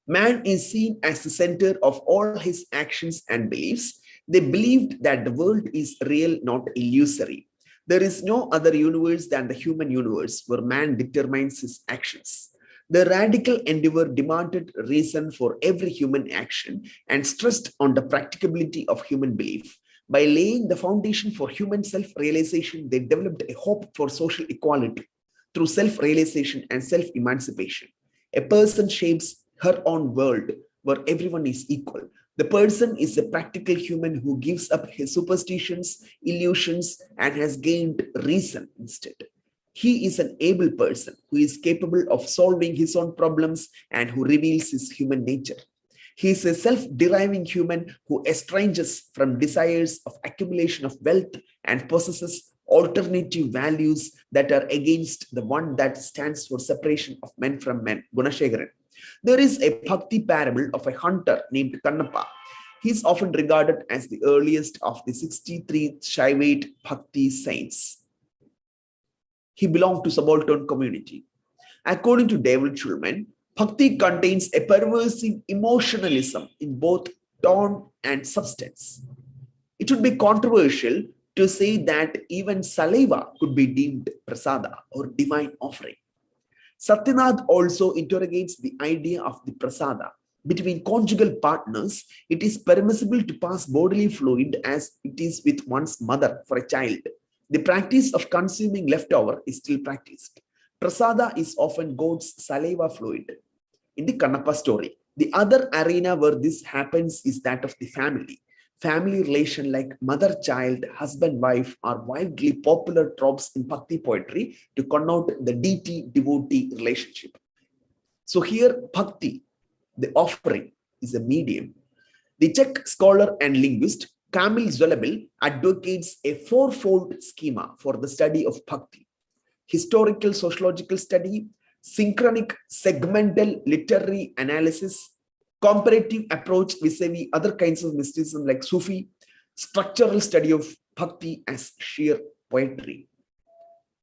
Man is seen as the center of all his actions and beliefs. They believed that the world is real, not illusory. There is no other universe than the human universe where man determines his actions. The radical endeavor demanded reason for every human action and stressed on the practicability of human belief. By laying the foundation for human self-realization, they developed a hope for social equality through self-realization and self-emancipation. A person shapes her own world where everyone is equal. The person is a practical human who gives up his superstitions, illusions, and has gained reason instead. He is an able person who is capable of solving his own problems and who reveals his human nature. He is a self-deriving human who estranges from desires of accumulation of wealth and possesses alternative values that are against the one that stands for separation of men from men. Gunashekaran. There is a Bhakti parable of a hunter named Kannappa. He is often regarded as the earliest of the 63 Shaivite Bhakti saints. He belonged to subaltern community. According to David Schulman, Bhakti contains a pervasive emotionalism in both tone and substance. It would be controversial to say that even saliva could be deemed prasada or divine offering. Satyanath also interrogates the idea of the prasada. Between conjugal partners, it is permissible to pass bodily fluid as it is with one's mother for a child. The practice of consuming leftover is still practiced. Prasada is often God's saliva fluid. In the Kannappa story, the other arena where this happens is that of the family. Family relation like mother-child, husband-wife are widely popular tropes in Bhakti poetry to connote the deity-devotee relationship. So here, Bhakti, the offering, is a medium. The Czech scholar and linguist Kamil Zolabel advocates a fourfold schema for the study of Bhakti: historical sociological study, synchronic segmental literary analysis, comparative approach vis-a-vis other kinds of mysticism like Sufi, structural study of Bhakti as sheer poetry.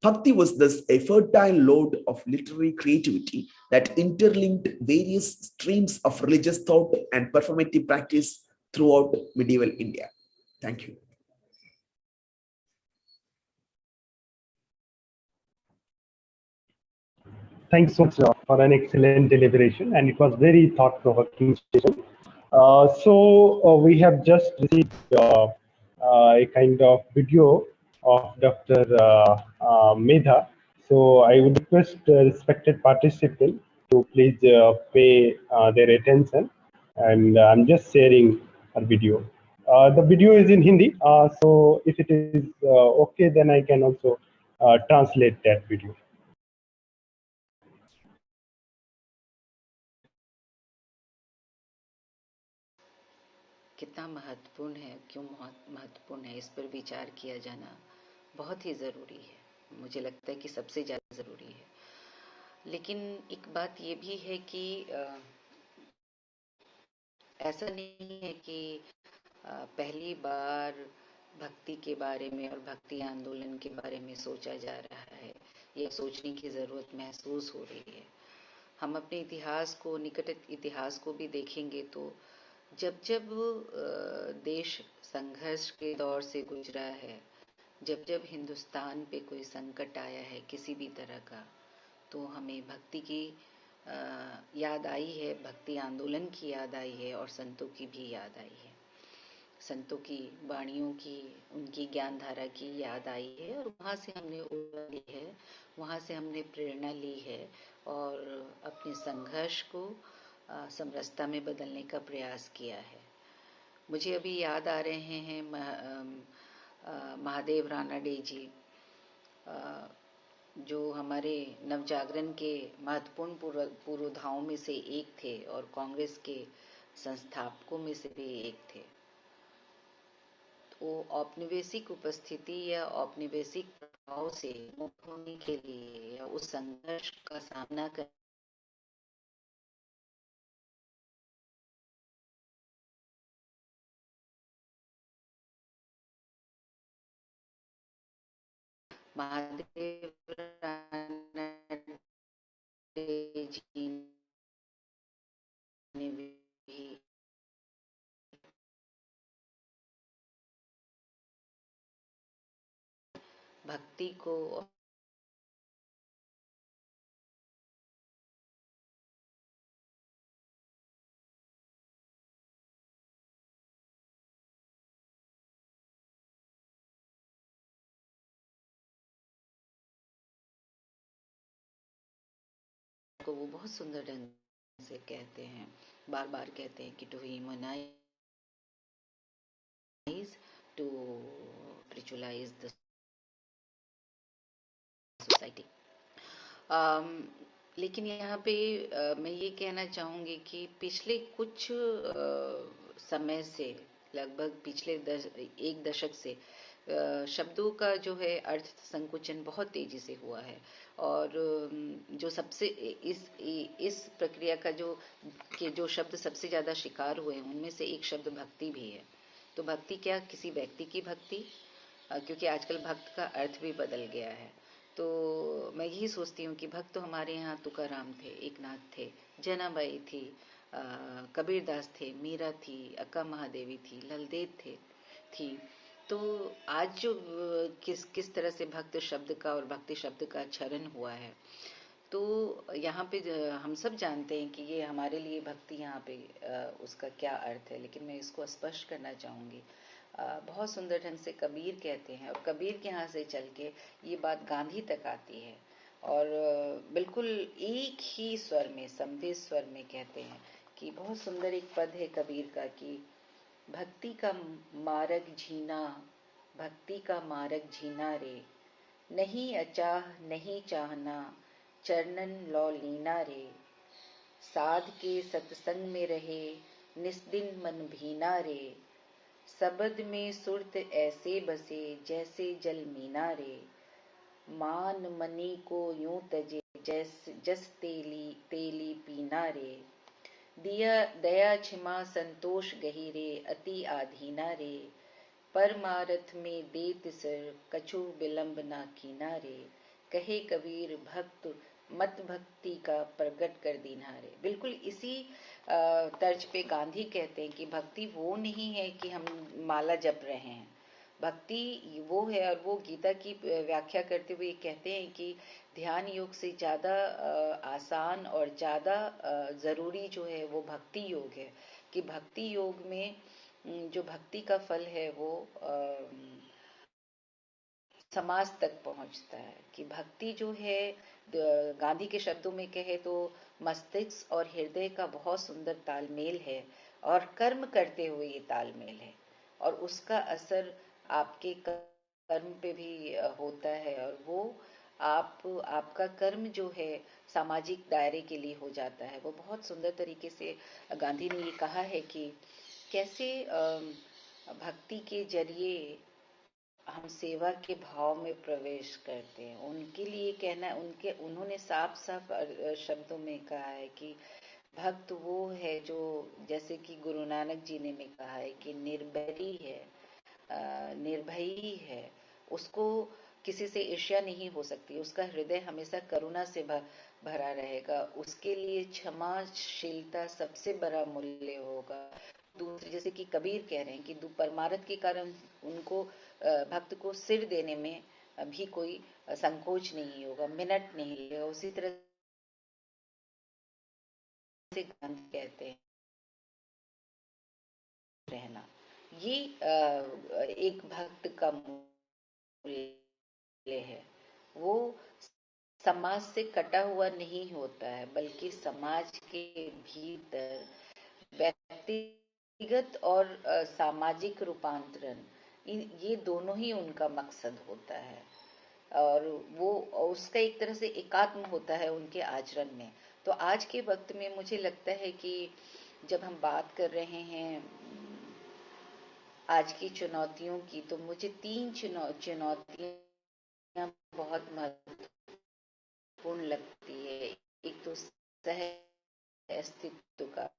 Bhakti was thus a fertile lode of literary creativity that interlinked various streams of religious thought and performative practice throughout medieval India. Thank you. Thanks so much for an excellent deliberation, and it was very thought-provoking session. We have just received a kind of video of Dr. Medha. So I would request respected participants to please pay their attention, and I'm just sharing our video. The video is in Hindi, so if it is okay, then I can also translate that video. कितना महत्वपूर्ण है, क्यों महत्वपूर्ण है, इस पर विचार किया जाना बहुत ही ज़रूरी है। मुझे लगता है कि सबसे ज़्यादा ज़रूरी है। लेकिन एक बात ये भी है कि ऐसा नहीं है कि पहली बार भक्ति के बारे में और भक्ति आंदोलन के बारे में सोचा जा रहा है। ये सोचने की ज़रूरत महसूस हो रही है। हम अपने इतिहास को, निकट इतिहास को भी देखेंगे तो जब जब देश संघर्ष के दौर से गुजरा है, जब जब हिंदुस्तान पे कोई संकट आया है किसी भी तरह का, तो हमें भक्ति की याद आई है, भक्ति आंदोलन की याद आई है और संतों की भी याद आई है। संतों की वाणियों की, उनकी ज्ञान धारा की याद आई है और वहाँ से हमने ऊर्जा ली है, वहाँ से हमने प्रेरणा ली है और अपने संघर्ष को समरसता में बदलने का प्रयास किया है। मुझे अभी याद आ रहे हैं महादेव रानडे जी, जो हमारे नवजागरण के महत्वपूर्ण पुरोधाओं में से एक थे और कांग्रेस के संस्थापकों में से भी एक थे। तो औपनिवेशिक उपस्थिति या औपनिवेशिक प्रभाव से मुक्त होने के लिए या उस संघर्ष का सामना कर महादेव जी ने भी भक्ति को वो बहुत सुंदर ढंग से कहते हैं, बार बार कहते हैं कि to humanize, to spiritualize the society. लेकिन यहाँ पे मैं ये कहना चाहूँगी कि पिछले कुछ समय से, लगभग पिछले एक दशक से शब्दों का जो है अर्थ संकुचन बहुत तेजी से हुआ है। और जो सबसे इस प्रक्रिया का जो शब्द सबसे ज्यादा शिकार हुए हैं उनमें से एक शब्द भक्ति भी है। तो भक्ति क्या, किसी व्यक्ति की भक्ति, क्योंकि आजकल भक्त का अर्थ भी बदल गया है। तो मैं यही सोचती हूँ कि भक्त तो हमारे यहाँ तुकाराम थे, एकनाथ थे, जनाबाई थी, कबीर दास थे, मीरा थी, अक्का महादेवी थी, ललदेव थी। तो आज जो किस तरह से भक्त शब्द का और भक्ति शब्द का चरण हुआ है, तो यहाँ पे हम सब जानते हैं कि ये हमारे लिए भक्ति यहाँ पे उसका क्या अर्थ है, लेकिन मैं इसको स्पष्ट करना चाहूँगी। बहुत सुंदर ढंग से कबीर कहते हैं, और कबीर के यहाँ से चल के ये बात गांधी तक आती है, और बिल्कुल एक ही स्वर में, समवेत स्वर में कहते हैं कि बहुत सुंदर एक पद है कबीर का कि भक्ति का मार्ग झीना, भक्ति का मार्ग झीना रे, नहीं अचाह नहीं चाहना, चरणन लौ लीना रे, साध के सत्संग में रहे, निस्दिन मन भीना रे, सबद में सुरत ऐसे बसे, जैसे जल मीना रे, मान मनी को यूं तजे, जस तेली तेली पीना रे, दिया दया क्षमा संतोष गहीरे, अति आधीना रे, परमारथ में देत सिर, कछु विलंब ना कीना रे, कहे कबीर भक्त मत भक्ति का प्रकट कर दीना रे। बिल्कुल इसी तर्ज पे गांधी कहते हैं कि भक्ति वो नहीं है कि हम माला जप रहे हैं, भक्ति वो है, और वो गीता की व्याख्या करते हुए कहते हैं कि ध्यान योग से ज़्यादा आसान और ज़्यादा ज़रूरी जो है वो भक्ति योग है, कि भक्ति योग में जो भक्ति का फल है वो समाज तक पहुंचता है। कि भक्ति जो है गांधी के शब्दों में कहे तो मस्तिष्क और हृदय का बहुत सुंदर तालमेल है, और कर्म करते हुए ये तालमेल है, और उसका असर आपके कर्म पे भी होता है, और वो आपका कर्म जो है सामाजिक दायरे के लिए हो जाता है। वो बहुत सुंदर तरीके से गांधी ने ये कहा है कि कैसे भक्ति के जरिए हम सेवा के भाव में प्रवेश करते हैं। उनके लिए कहना, उन्होंने साफ साफ शब्दों में कहा है कि भक्त वो है जो, जैसे कि गुरु नानक जी ने में कहा है कि निर्भरी है, निर्भयी है, उसको किसी से ईर्ष्या नहीं हो सकती, उसका हृदय हमेशा करुणा से भरा रहेगा, उसके लिए क्षमाशीलता सबसे बड़ा मूल्य होगा। दूसरे, जैसे कि कबीर कह रहे हैं कि परमार्थ के कारण उनको भक्त को सिर देने में भी कोई संकोच नहीं होगा, मिनट नहीं लगेगा। उसी तरह से गांधी कहते हैं रहना, ये एक भक्त का मूल्य है। वो समाज से कटा हुआ नहीं होता है, बल्कि समाज के भीतर व्यक्तिगत और सामाजिक रूपांतरण, ये दोनों ही उनका मकसद होता है, और वो उसका एक तरह से एकात्म होता है उनके आचरण में। तो आज के वक्त में मुझे लगता है कि जब हम बात कर रहे हैं आज की चुनौतियों की, तो मुझे 3 चुनौतियां बहुत महत्वपूर्ण लगती है। एक तो सह अस्तित्व का,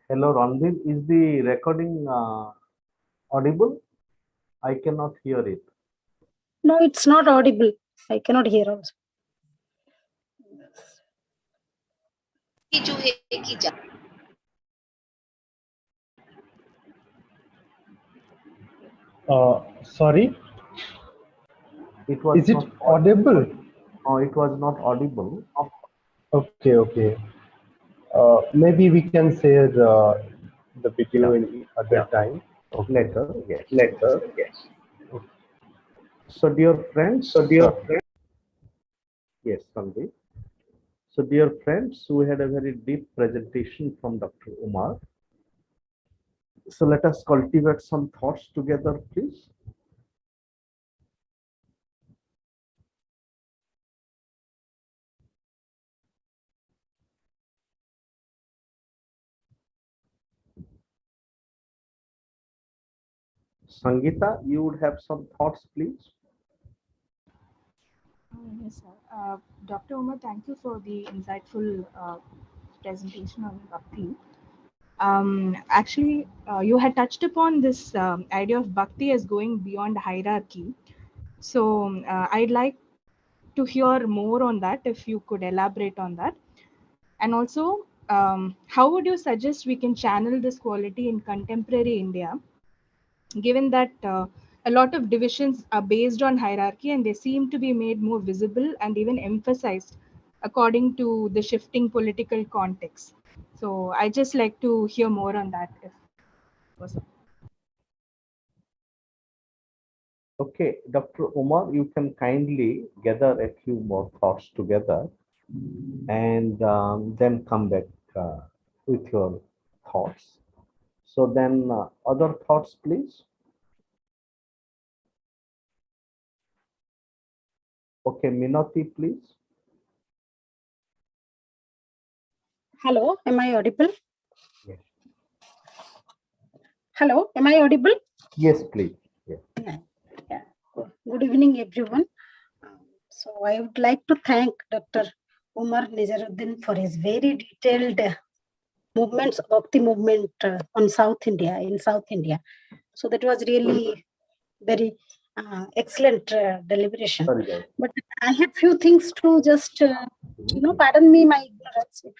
Hello, Ranveer. Is the recording audible? I cannot hear it. No, it's not audible. I cannot hear also. Sorry, It was is it not audible? Oh, it was not audible. Okay, okay. Maybe we can share the video Yeah. in other time. Okay. Later, yes. Later, yes. So, dear friends, So, dear friend, yes, Ranveer. So, dear friends, we had a very deep presentation from Dr. Umar. So, let us cultivate some thoughts together, please. Sangeeta, you would have some thoughts, please. Yes, sir. Dr. Umar, thank you for the insightful presentation on Bhakti. Actually, you had touched upon this idea of Bhakti as going beyond hierarchy. So I'd like to hear more on that, if you could elaborate on that. And also, how would you suggest we can channel this quality in contemporary India, given that a lot of divisions are based on hierarchy and they seem to be made more visible and even emphasized according to the shifting political context? So I just like to hear more on that, if possible. Okay, Dr. Umar, you can kindly gather a few more thoughts together and then come back with your thoughts. So then other thoughts, please. Okay, Minoti, please. Hello, am I audible? Yes. Hello, am I audible? Yes, please. Yes. Yeah. Good evening, everyone. So I would like to thank Dr. Umar Nizaruddin for his very detailed movements, Bhakti movement on South India, in South India. So that was really very excellent deliberation. Sorry, guys. But I had few things to just, pardon me my ignorance if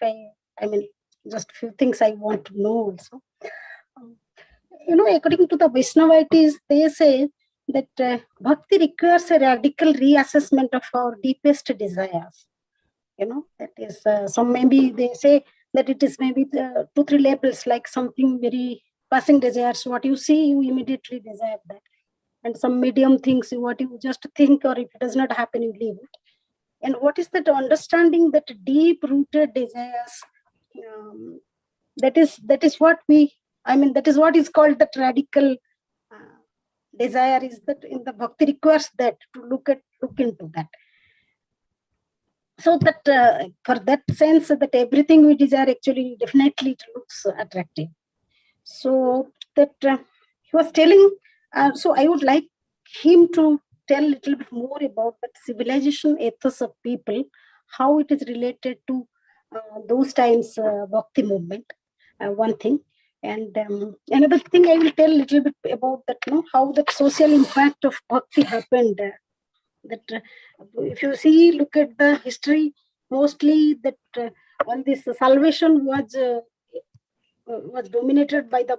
I mean, just few things I want to know also. According to the Vaishnavaites, they say that bhakti requires a radical reassessment of our deepest desires. That is, some maybe they say that it is maybe 2-3 labels, like something very passing desires. What you see, you immediately desire that. And some medium things, what you just think, or if it does not happen, you leave it. And what is that understanding that deep rooted desires? That is what that is what is called that radical desire, is that in the bhakti requires that to look into that. So that for that sense, that everything we desire actually definitely it looks attractive. So that he was telling, so I would like him to tell a little bit more about that civilization ethos of people, how it is related to those times bhakti movement, one thing. And another thing I will tell a little bit about that, how the social impact of bhakti happened. That if you see, look at the history, mostly that all this salvation was dominated by the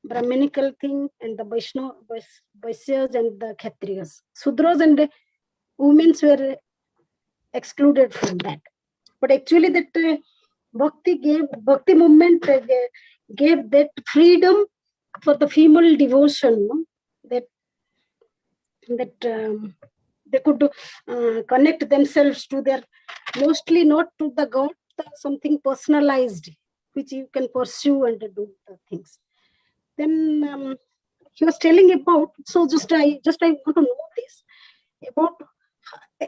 Brahminical thing and the Vaishyas and the Kshatriyas. Sudras and women were excluded from that. But actually that Bhakti movement gave that freedom for the female devotion, that they could connect themselves to their, mostly not to the God, something personalized, which you can pursue and do the things. Then he was telling about, so just I want to know this about,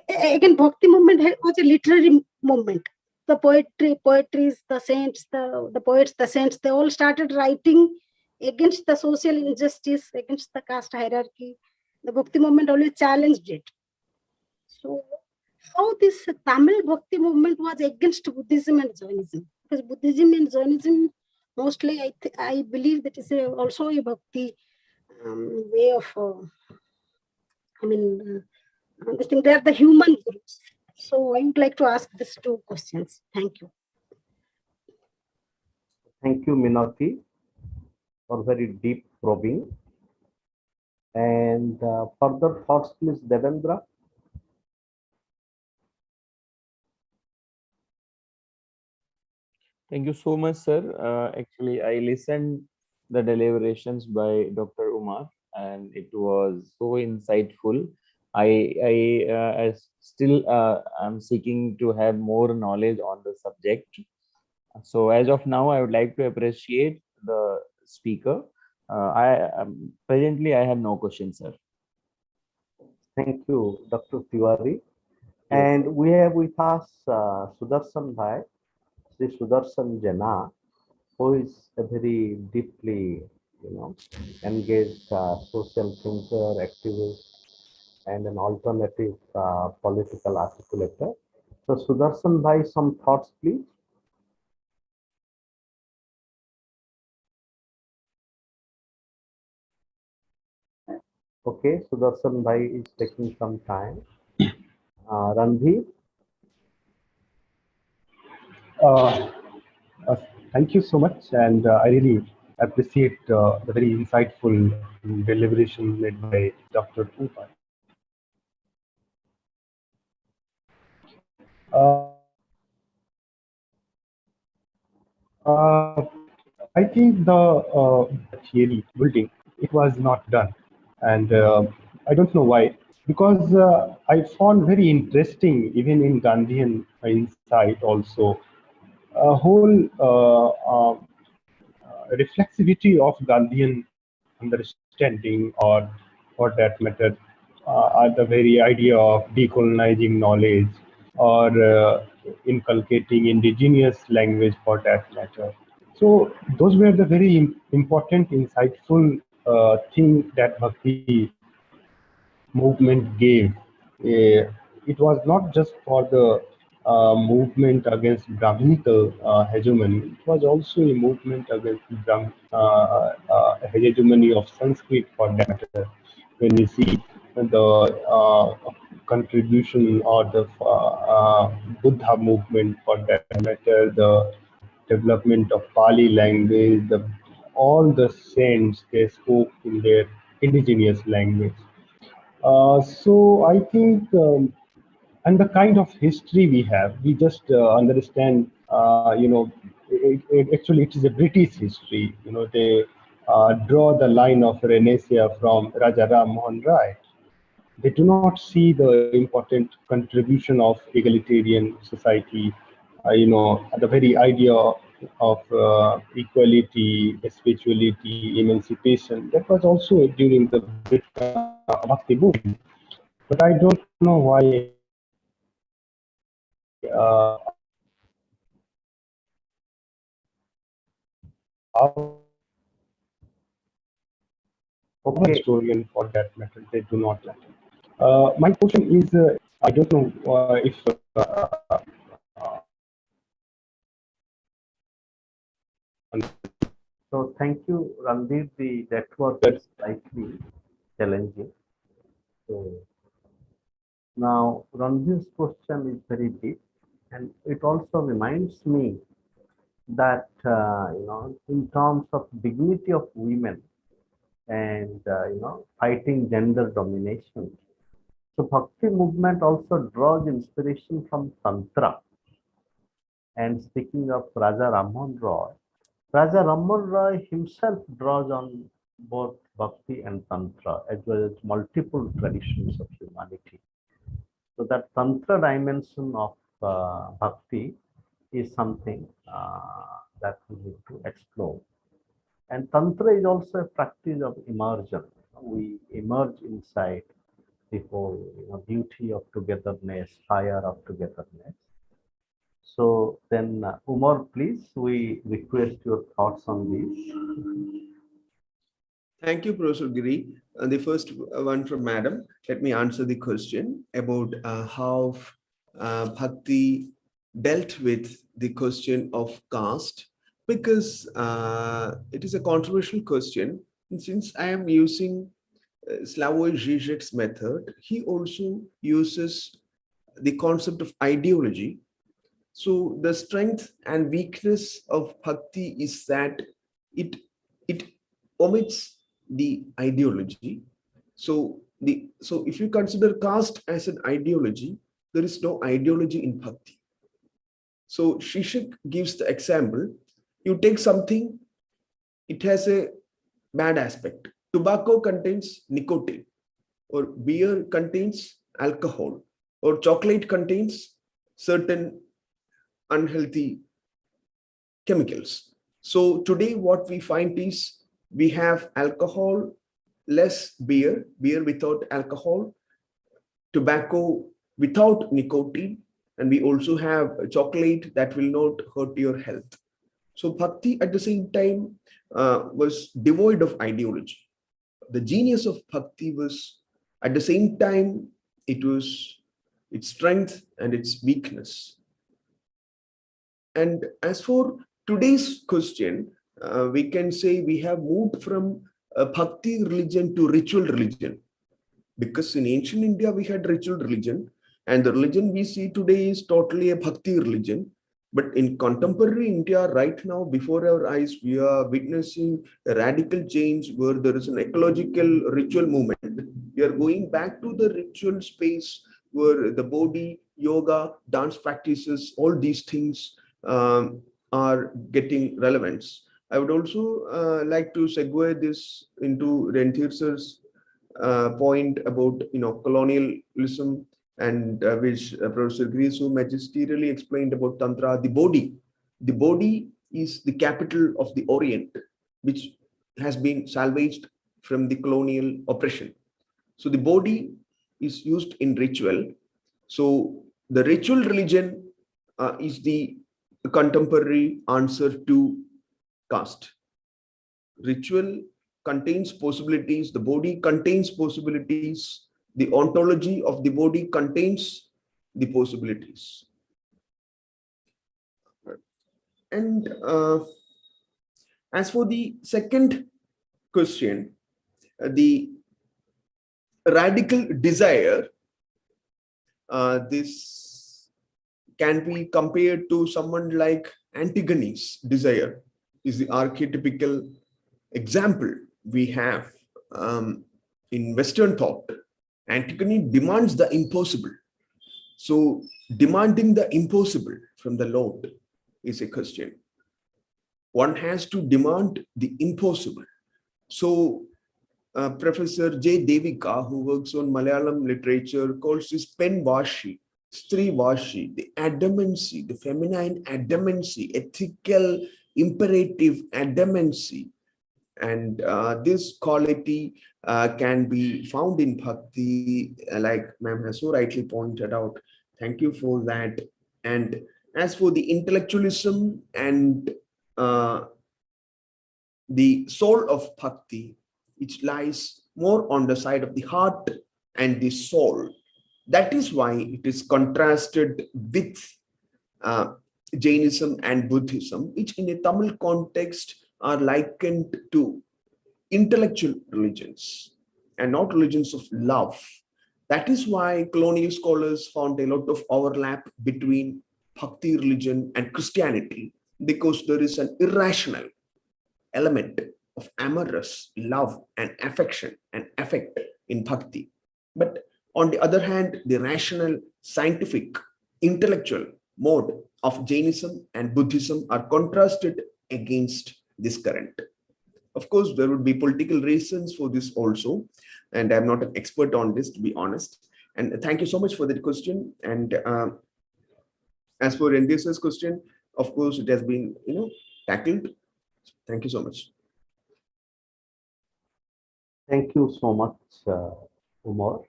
again, Bhakti movement was a literary movement. The poetries, the saints, the poets, the saints, they all started writing against the social injustice, against the caste hierarchy. The Bhakti movement always challenged it. So how this Tamil Bhakti movement was against Buddhism and Jainism? Because Buddhism and Jainism mostly I believe that is also a bhakti way of, this thing, they are the human gurus. So I would like to ask these two questions. Thank you. Thank you, Minati, for very deep probing. And further thoughts, please, Devendra. Thank you so much, sir. Actually, I listened the deliberations by Dr. Umar, and it was so insightful. I still am seeking to have more knowledge on the subject. So as of now, I would like to appreciate the speaker. Presently I have no questions, sir. Thank you, Dr. Tiwari. Yes. And we have with us Sudarshan Bhai, Sri Sudarshan Jana, who is a very deeply, engaged social thinker, activist, and an alternative political articulator. So, Sudarshan Bhai, some thoughts, please. Okay, Sudarshan Bhai is taking some time. Randhir. Uh, uh, Thank you so much, and I really appreciate the very insightful deliberation made by Dr. Kumar. I think the theory building, it was not done, and I don't know why, because I found very interesting even in Gandhian insight also a whole reflexivity of Gandhian understanding, or for that matter, the very idea of decolonizing knowledge, or inculcating indigenous language for that matter. So those were the very important, insightful thing that Bhakti movement gave. It was not just for the movement against Brahminical hegemony, it was also a movement against hegemony of Sanskrit for that matter. When we see the contribution or the Buddha movement for that matter, the development of Pali language, all the saints, they spoke in their indigenous language. So I think, and the kind of history we have, we just understand, actually it is a British history. They draw the line of Renaissance from Raja Ram Mohan Rai. They do not see the important contribution of egalitarian society, the very idea of equality, spirituality, emancipation. That was also during the Bhakti movement. But I don't know why Okay. historian for that matter, they do not like it. My question is, I don't know if So thank you, Randhir. The network is slightly challenging. So now Randhir's question is very deep, and it also reminds me that in terms of dignity of women and fighting gender domination. So Bhakti movement also draws inspiration from Tantra. And speaking of Raja Rammohan Roy, Raja Rammohan Roy himself draws on both Bhakti and Tantra, as well as multiple traditions of humanity. So that Tantra dimension of Bhakti is something that we need to explore. And Tantra is also a practice of immersion. We emerge inside the whole beauty of togetherness, fire of togetherness. So then, Umar, please, we request your thoughts on this. Thank you, Professor Giri. The first one from Madam. Let me answer the question about how Bhakti dealt with the question of caste Because it is a controversial question. And since I am using Slavoj Žižek's method, he also uses the concept of ideology. So the strength and weakness of bhakti is that it omits the ideology. So if you consider caste as an ideology, there is no ideology in bhakti. So Shishak gives the example: you take something, it has a bad aspect. Tobacco contains nicotine, or beer contains alcohol, or chocolate contains certain unhealthy chemicals. So today what we find is we have alcohol less beer, beer without alcohol, tobacco without nicotine, and we also have chocolate that will not hurt your health. So bhakti at the same time was devoid of ideology. The genius of bhakti was at the same time it was its strength and its weakness. And as for today's question, we can say we have moved from a bhakti religion to ritual religion, because in ancient India we had ritual religion, and the religion we see today is totally a bhakti religion. But in contemporary India right now, before our eyes, we are witnessing a radical change where there is an ecological ritual movement. We are going back to the ritual space where the body, yoga, dance practices, all these things are getting relevance. I would also like to segue this into Renthier sir's point about colonialism, and which Professor Grisu magisterially explained about Tantra. The body is the capital of the Orient, which has been salvaged from the colonial oppression. So the body is used in ritual. So the ritual religion is the contemporary answer to caste. Ritual contains possibilities, the body contains possibilities, the ontology of the body contains the possibilities. And as for the second question, the radical desire, this can be compared to someone like Antigone's desire, is the archetypical example we have in Western thought. Antigone demands the impossible. So demanding the impossible from the Lord is a question. One has to demand the impossible. So Professor J. Devika, who works on Malayalam literature, calls this pen vashi, stri vashi, the adamancy, the feminine adamancy, ethical imperative adamancy. And this quality can be found in bhakti, like ma'am has so rightly pointed out. Thank you for that. And as for the intellectualism and the soul of bhakti, it lies more on the side of the heart and the soul. That is why it is contrasted with Jainism and Buddhism, which in a Tamil context are likened to intellectual religions and not religions of love. That is why colonial scholars found a lot of overlap between Bhakti religion and Christianity, because there is an irrational element of amorous love and affection and affect in Bhakti. But on the other hand, the rational, scientific, intellectual mode of Jainism and Buddhism are contrasted against this current. Of course, there would be political reasons for this also, and I'm not an expert on this, to be honest. And thank you so much for that question. And as for Rendis's question, of course, it has been tackled. Thank you so much. Thank you so much, Umar.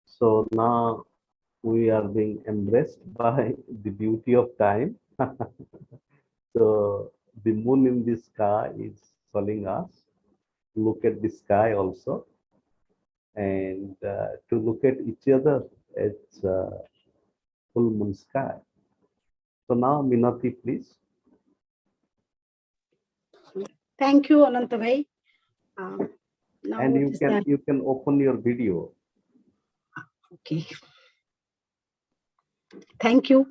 So now we are being embraced by the beauty of time. So the moon in the sky is calling us to look at the sky also, and to look at each other as full moon sky. So now, Minati, please. Thank you, Ananta bhai. Now And what is that? you can open your video. Okay. Thank you,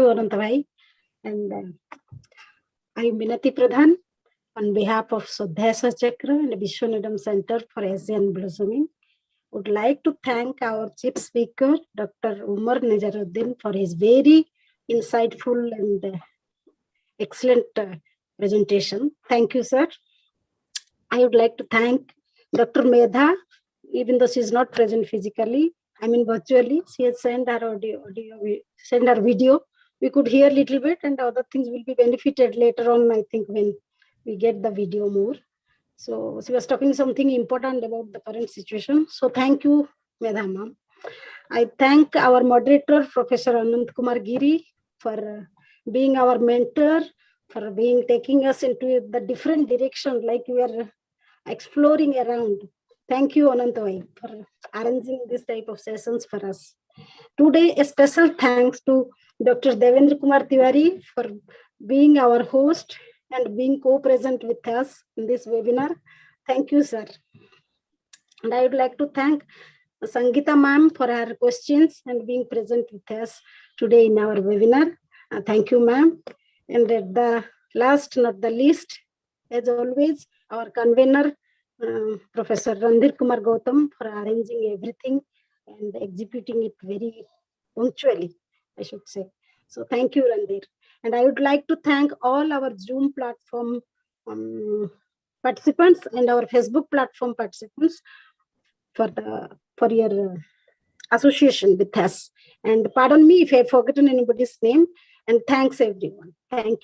Ananta bhai. And I am Minati Pradhan on behalf of Swadhyasa Chakra and Vishwaneedam Center for Asian Blossoming. Would like to thank our chief speaker, Dr. Umar Nizaruddin, for his very insightful and excellent presentation. Thank you, sir. I would like to thank Dr. Medha, even though she is not present physically, I mean virtually. She has sent her sent her video. We could hear a little bit, and other things will be benefited later on, I think, when we get the video more. So she was talking something important about the current situation. So thank you, Medha ma'am. I thank our moderator, Professor Anant Kumar Giri, for being our mentor, for taking us into the different direction, like we are exploring around. Thank you, Anantai, for arranging this type of sessions for us. Today, a special thanks to Dr. Devendra Kumar Tiwari for being our host and being co-present with us in this webinar. Thank you, sir. And I would like to thank Sangeeta ma'am for her questions and being present with us today in our webinar. Thank you, ma'am. And at the last, not the least, as always, our convener, Professor Randhir Kumar Gautam, for arranging everything and executing it very punctually, I should say. So thank you, Randhir. And I would like to thank all our Zoom platform participants and our Facebook platform participants for your association with us. And pardon me if I have forgotten anybody's name. And thanks everyone. Thank you.